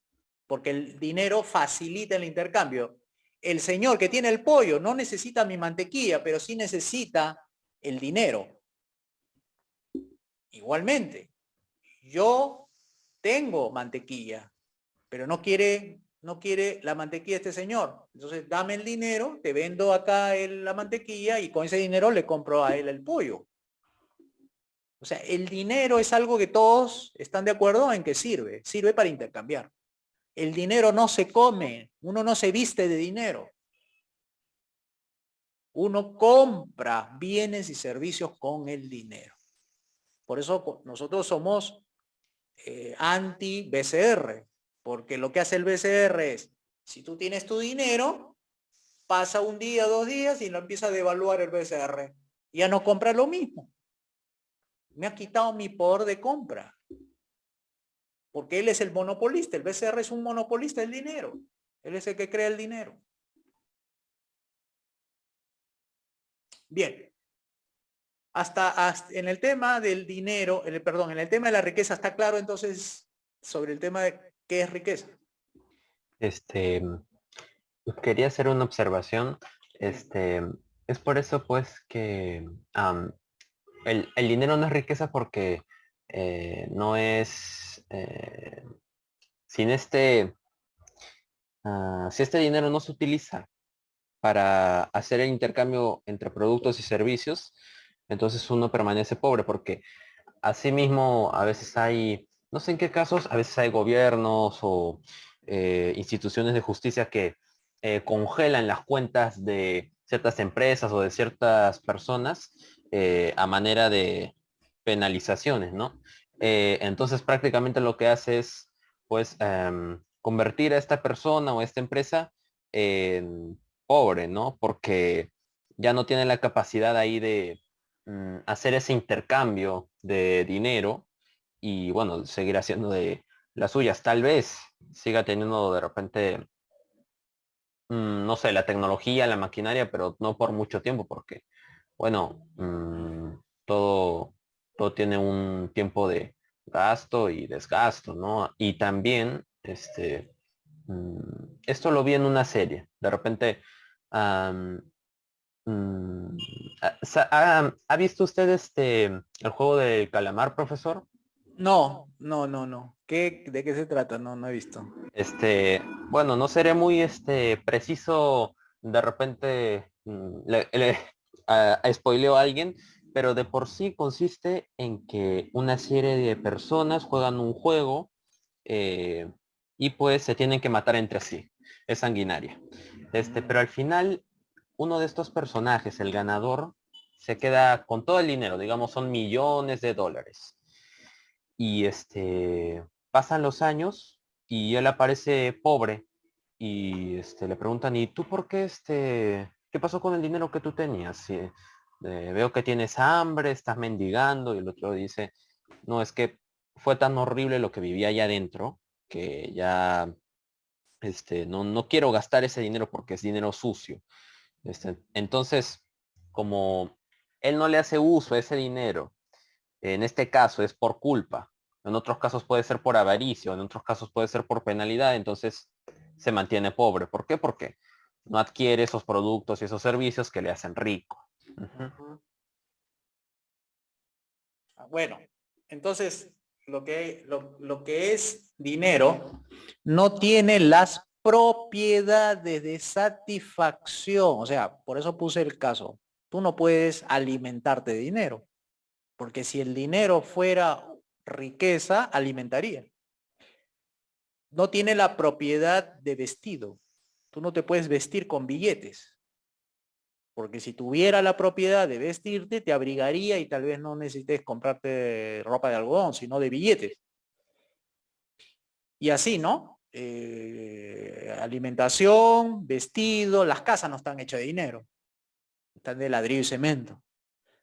Porque el dinero facilita el intercambio. El señor que tiene el pollo no necesita mi mantequilla, pero sí necesita el dinero. Igualmente, yo tengo mantequilla, pero no quiere la mantequilla este señor. Entonces, dame el dinero, te vendo acá la mantequilla y con ese dinero le compro a él el pollo. O sea, el dinero es algo que todos están de acuerdo en que sirve. Sirve para intercambiar. El dinero no se come. Uno no se viste de dinero. Uno compra bienes y servicios con el dinero. Por eso nosotros somos anti-BCR. Porque lo que hace el BCR es, si tú tienes tu dinero, pasa un día, 2 días y lo empieza a devaluar el BCR. Ya no compra lo mismo. Me ha quitado mi poder de compra. Porque él es el monopolista. El BCR es un monopolista del dinero. Él es el que crea el dinero. Bien. Hasta en el tema del dinero, en el tema de la riqueza, ¿está claro entonces sobre el tema de qué es riqueza? Quería hacer una observación. Es por eso pues que el dinero no es riqueza porque no es sin si este dinero no se utiliza para hacer el intercambio entre productos y servicios, entonces uno permanece pobre porque asimismo a veces hay, no sé en qué casos, a veces hay gobiernos o instituciones de justicia que congelan las cuentas de ciertas empresas o de ciertas personas a manera de penalizaciones, ¿no? Entonces prácticamente lo que hace es pues convertir a esta persona o a esta empresa en pobre, ¿no? Porque ya no tiene la capacidad ahí de hacer ese intercambio de dinero y bueno, seguir haciendo de las suyas. Tal vez siga teniendo de repente, no sé, la tecnología, la maquinaria, pero no por mucho tiempo porque, bueno, todo tiene un tiempo de gasto y desgasto, ¿no? Y también, esto lo vi en una serie. De repente, Mm, ¿ha visto usted el juego del calamar, profesor? No. ¿De qué se trata? No he visto. Bueno, no seré muy preciso, de repente spoileo a alguien, pero de por sí consiste en que una serie de personas juegan un juego eh, y pues se tienen que matar entre sí. Es sanguinaria. Pero al final uno de estos personajes, el ganador, se queda con todo el dinero, digamos, son millones de dólares. Y pasan los años y él aparece pobre y le preguntan, ¿y tú por qué qué pasó con el dinero que tú tenías? Veo que tienes hambre, estás mendigando, y el otro dice, no, es que fue tan horrible lo que vivía allá adentro que ya no quiero gastar ese dinero porque es dinero sucio. Entonces, como él no le hace uso a ese dinero, en este caso es por culpa, en otros casos puede ser por avaricia, en otros casos puede ser por penalidad, entonces se mantiene pobre. ¿Por qué? Porque no adquiere esos productos y esos servicios que le hacen rico. Ujú. Bueno, entonces lo que es dinero no tiene las propiedades de satisfacción. O sea, por eso puse el caso. Tú no puedes alimentarte de dinero, porque si el dinero fuera riqueza, alimentaría. No tiene la propiedad de vestido. Tú no te puedes vestir con billetes. Porque si tuviera la propiedad de vestirte, te abrigaría y tal vez no necesites comprarte ropa de algodón, sino de billetes. Y así, ¿no? Alimentación, vestido, las casas no están hechas de dinero, están de ladrillo y cemento.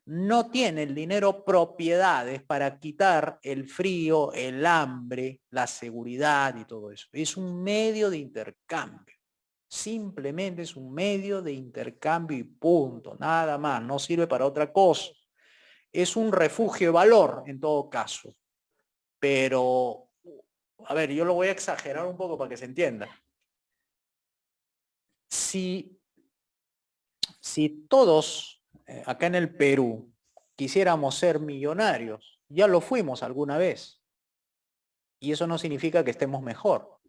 no tiene el dinero propiedades para quitar el frío, el hambre, la seguridad y todo eso. Es un medio de intercambio. Simplemente es un medio de intercambio y punto, nada más, no sirve para otra cosa. Es un refugio de valor en todo caso. Pero, a ver, yo lo voy a exagerar un poco para que se entienda. Si todos acá en el Perú quisiéramos ser millonarios, ya lo fuimos alguna vez. Y eso no significa que estemos mejor.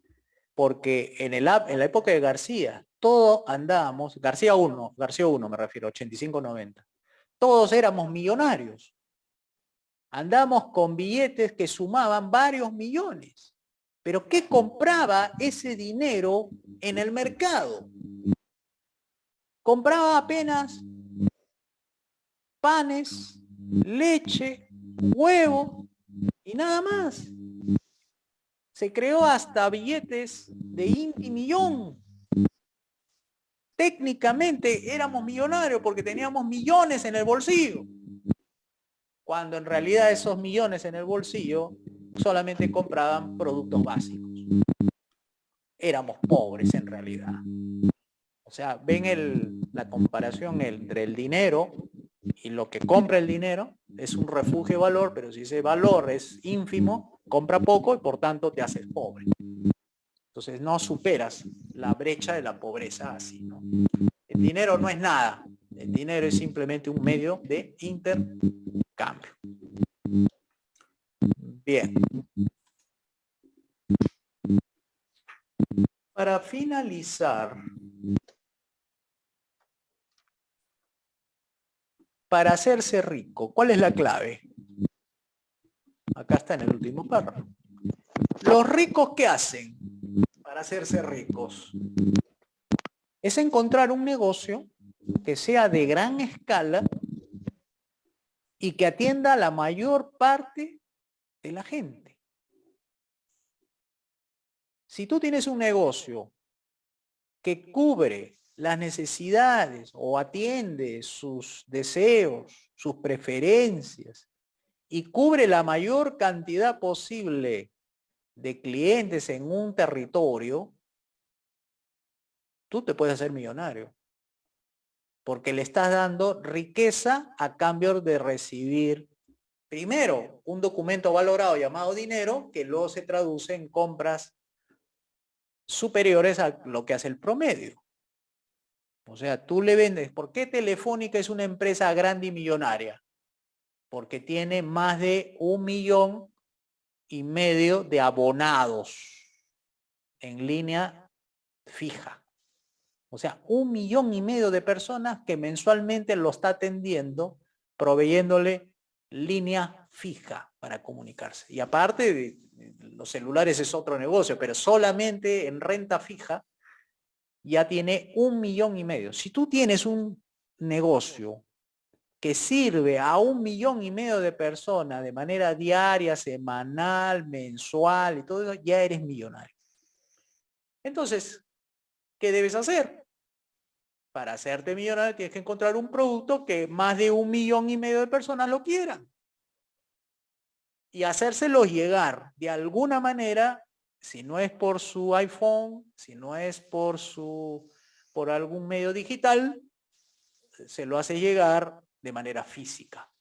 Porque en la época de García, todos andábamos, García 1 me refiero, 85-90, todos éramos millonarios. Andamos con billetes que sumaban varios millones. Pero ¿qué compraba ese dinero en el mercado? Compraba apenas panes, leche, huevo y nada más. Se creó hasta billetes de Inti millón. Técnicamente éramos millonarios porque teníamos millones en el bolsillo. Cuando en realidad esos millones en el bolsillo solamente compraban productos básicos. Éramos pobres en realidad. O sea, ven la comparación entre el dinero y lo que compra el dinero. Es un refugio de valor, pero si ese valor es ínfimo, compra poco y por tanto te haces pobre. Entonces no superas la brecha de la pobreza así, ¿no? El dinero no es nada. El dinero es simplemente un medio de intercambio. Bien. Para finalizar, para hacerse rico, ¿cuál es la clave? Acá está en el último párrafo. Los ricos, ¿qué hacen para hacerse ricos? Es encontrar un negocio que sea de gran escala y que atienda a la mayor parte de la gente. Si tú tienes un negocio que cubre las necesidades o atiende sus deseos, sus preferencias y cubre la mayor cantidad posible de clientes en un territorio, tú te puedes hacer millonario. Porque le estás dando riqueza a cambio de recibir, primero, un documento valorado llamado dinero, que luego se traduce en compras superiores a lo que hace el promedio. O sea, tú le vendes. ¿Por qué Telefónica es una empresa grande y millonaria? Porque tiene más de 1,5 millones de abonados en línea fija. O sea, 1,5 millones de personas que mensualmente lo está atendiendo, proveyéndole línea fija para comunicarse. Y aparte de los celulares es otro negocio, pero solamente en renta fija ya tiene 1,5 millones. Si tú tienes un negocio que sirve a 1,5 millones de personas de manera diaria, semanal, mensual y todo eso, ya eres millonario. Entonces, ¿qué debes hacer? Para hacerte millonario tienes que encontrar un producto que más de 1,5 millones de personas lo quieran. Y hacérselo llegar de alguna manera, si no es por su iPhone, si no es por algún medio digital, se lo hace llegar de manera física.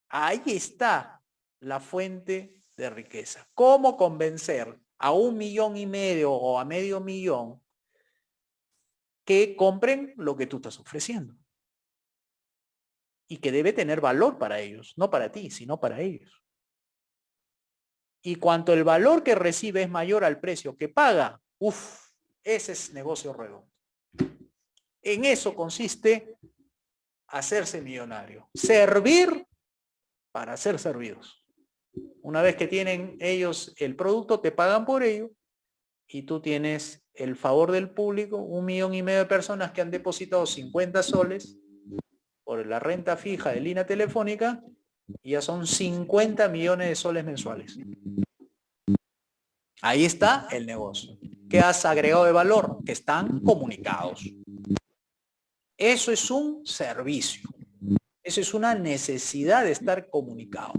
Ahí está la fuente de riqueza. ¿Cómo convencer a 1,5 millones o a medio millón que compren lo que tú estás ofreciendo? Y que debe tener valor para ellos, no para ti, sino para ellos. Y cuanto el valor que recibe es mayor al precio que paga, ese es negocio redondo. En eso consiste hacerse millonario. Servir para ser servidos. Una vez que tienen ellos el producto, te pagan por ello y tú tienes el favor del público, 1,5 millones de personas que han depositado 50 soles por la renta fija de línea telefónica y ya son 50 millones de soles mensuales. Ahí está el negocio. ¿Qué has agregado de valor? Que están comunicados. Eso es un servicio. Eso es una necesidad de estar comunicados.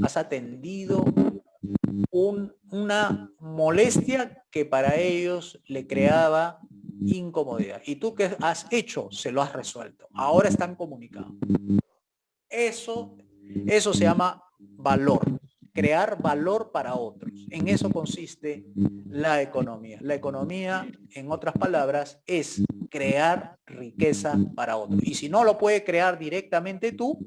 Has atendido una molestia que para ellos le creaba incomodidad. ¿Y tú qué has hecho? Se lo has resuelto. Ahora están comunicados. Eso se llama valor. Crear valor para otros. En eso consiste la economía. La economía, en otras palabras, es crear riqueza para otros. Y si no lo puede crear directamente tú,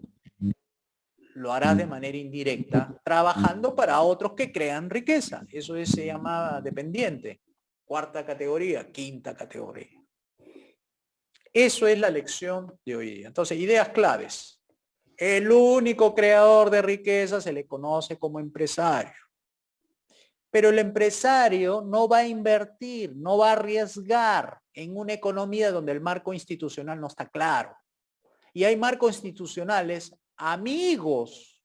lo harás de manera indirecta, trabajando para otros que crean riqueza. Eso se llama dependiente. Cuarta categoría, quinta categoría. Eso es la lección de hoy día. Entonces, ideas claves. El único creador de riqueza se le conoce como empresario. Pero el empresario no va a invertir, no va a arriesgar en una economía donde el marco institucional no está claro. Y hay marcos institucionales amigos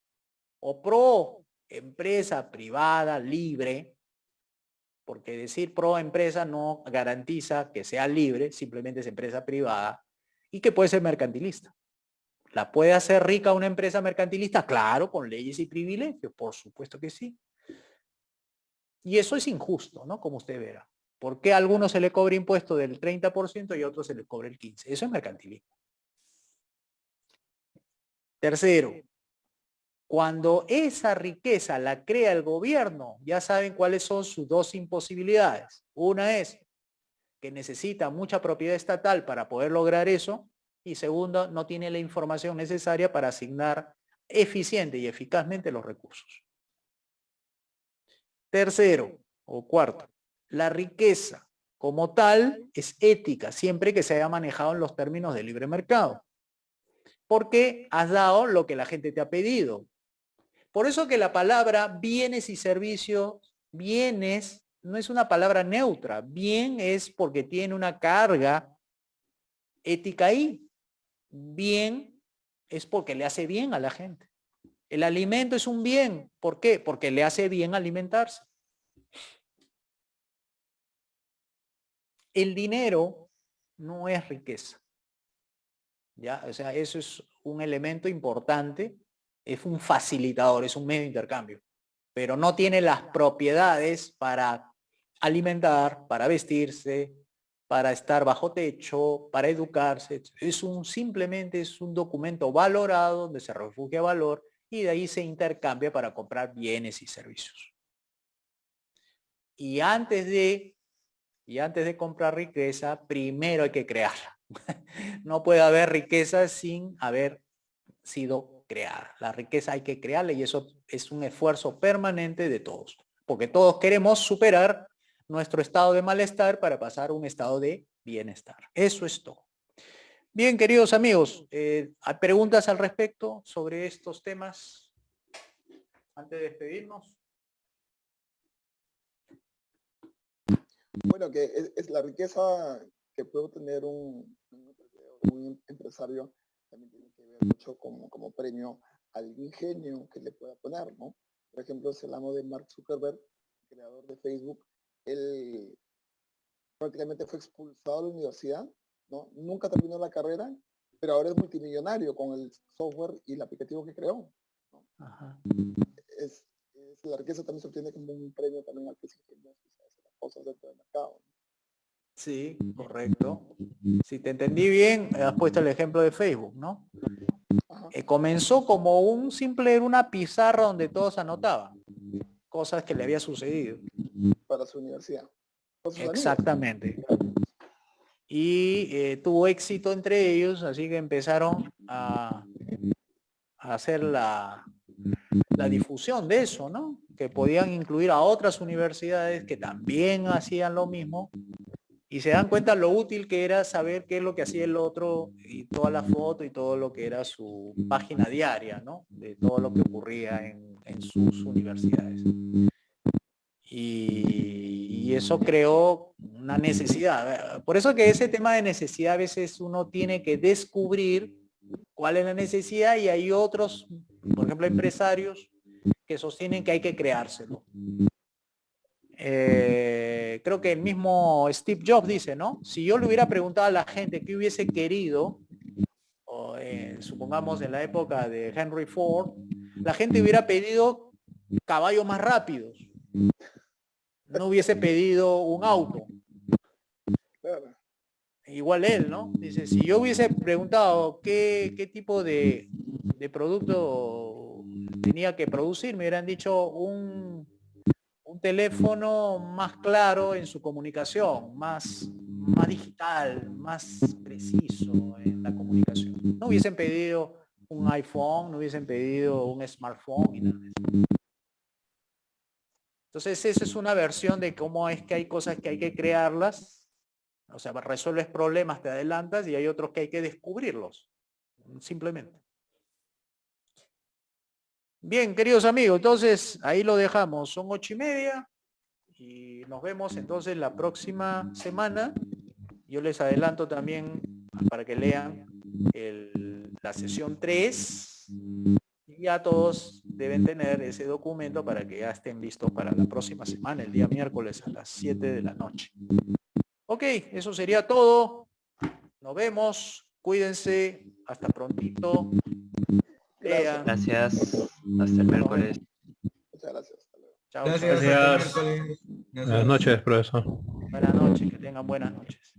o pro empresa privada libre, porque decir pro empresa no garantiza que sea libre, simplemente es empresa privada y que puede ser mercantilista. ¿La puede hacer rica una empresa mercantilista? Claro, con leyes y privilegios, por supuesto que sí. Y eso es injusto, ¿no? Como usted verá. ¿Por qué a algunos se le cobra impuesto del 30% y a otros se les cobra el 15%? Eso es mercantilismo. Tercero, cuando esa riqueza la crea el gobierno, ya saben cuáles son sus dos imposibilidades. Una es que necesita mucha propiedad estatal para poder lograr eso. Y segundo, no tiene la información necesaria para asignar eficiente y eficazmente los recursos. Tercero o cuarto, la riqueza como tal es ética, siempre que se haya manejado en los términos del libre mercado. Porque has dado lo que la gente te ha pedido. Por eso que la palabra bienes y servicios, bienes, no es una palabra neutra. Bien es porque tiene una carga ética ahí. Bien es porque le hace bien a la gente. El alimento es un bien. ¿Por qué? Porque le hace bien alimentarse. El dinero no es riqueza. ¿Ya? O sea, eso es un elemento importante. Es un facilitador, es un medio de intercambio. Pero no tiene las propiedades para alimentar, para vestirse, para estar bajo techo, para educarse. Simplemente es un documento valorado donde se refugia valor y de ahí se intercambia para comprar bienes y servicios. Y antes de comprar riqueza, primero hay que crearla. No puede haber riqueza sin haber sido creada. La riqueza hay que crearla y eso es un esfuerzo permanente de todos, porque todos queremos superar nuestro estado de malestar para pasar a un estado de bienestar. Eso es todo. Bien, queridos amigos, ¿hay preguntas al respecto sobre estos temas antes de despedirnos? Bueno, que es la riqueza que puede obtener un empresario, también tiene que ver mucho como premio al ingenio que le pueda poner, ¿no? Por ejemplo, si hablamos de Mark Zuckerberg, creador de Facebook, él prácticamente fue expulsado de la universidad, ¿no? Nunca terminó la carrera, pero ahora es multimillonario con el software y el aplicativo que creó, ¿no? Ajá. La riqueza también se obtiene como un premio también al que se ingenioso y se hace las cosas dentro del mercado, ¿no? Sí, correcto. Si te entendí bien, has puesto el ejemplo de Facebook, ¿no? Comenzó como una pizarra donde todos anotaban cosas que le había sucedido. Para su universidad. Exactamente. Y tuvo éxito entre ellos, así que empezaron a hacer la difusión de eso, ¿no? Que podían incluir a otras universidades que también hacían lo mismo. Y se dan cuenta lo útil que era saber qué es lo que hacía el otro y toda la foto y todo lo que era su página diaria, ¿no? De todo lo que ocurría en sus universidades. Y eso creó una necesidad. Por eso que ese tema de necesidad a veces uno tiene que descubrir cuál es la necesidad y hay otros, por ejemplo, empresarios que sostienen que hay que creárselo. Creo que el mismo Steve Jobs dice, ¿no? Si yo le hubiera preguntado a la gente qué hubiese querido supongamos en la época de Henry Ford, la gente hubiera pedido caballos más rápidos. No hubiese pedido un auto. Claro. Igual él, ¿no? Dice, si yo hubiese preguntado qué tipo de producto tenía que producir, me hubieran dicho un teléfono más claro en su comunicación, más digital, más preciso en la comunicación. No hubiesen pedido un iPhone, no hubiesen pedido un smartphone y nada de eso. Entonces, esa es una versión de cómo es que hay cosas que hay que crearlas. O sea, resuelves problemas, te adelantas, y hay otros que hay que descubrirlos. Simplemente. Bien, queridos amigos, entonces ahí lo dejamos. Son 8:30 y nos vemos entonces la próxima semana. Yo les adelanto también para que lean la sesión 3. Y ya todos deben tener ese documento para que ya estén listos para la próxima semana, el día miércoles a las 7 de la noche. Ok, eso sería todo. Nos vemos. Cuídense. Hasta prontito. Lean. Gracias. Hasta el miércoles. Muchas gracias. Hasta luego. Chao. Gracias. Chao. Hasta el miércoles. Buenas noches, profesor. Buenas noches. Que tengan buenas noches.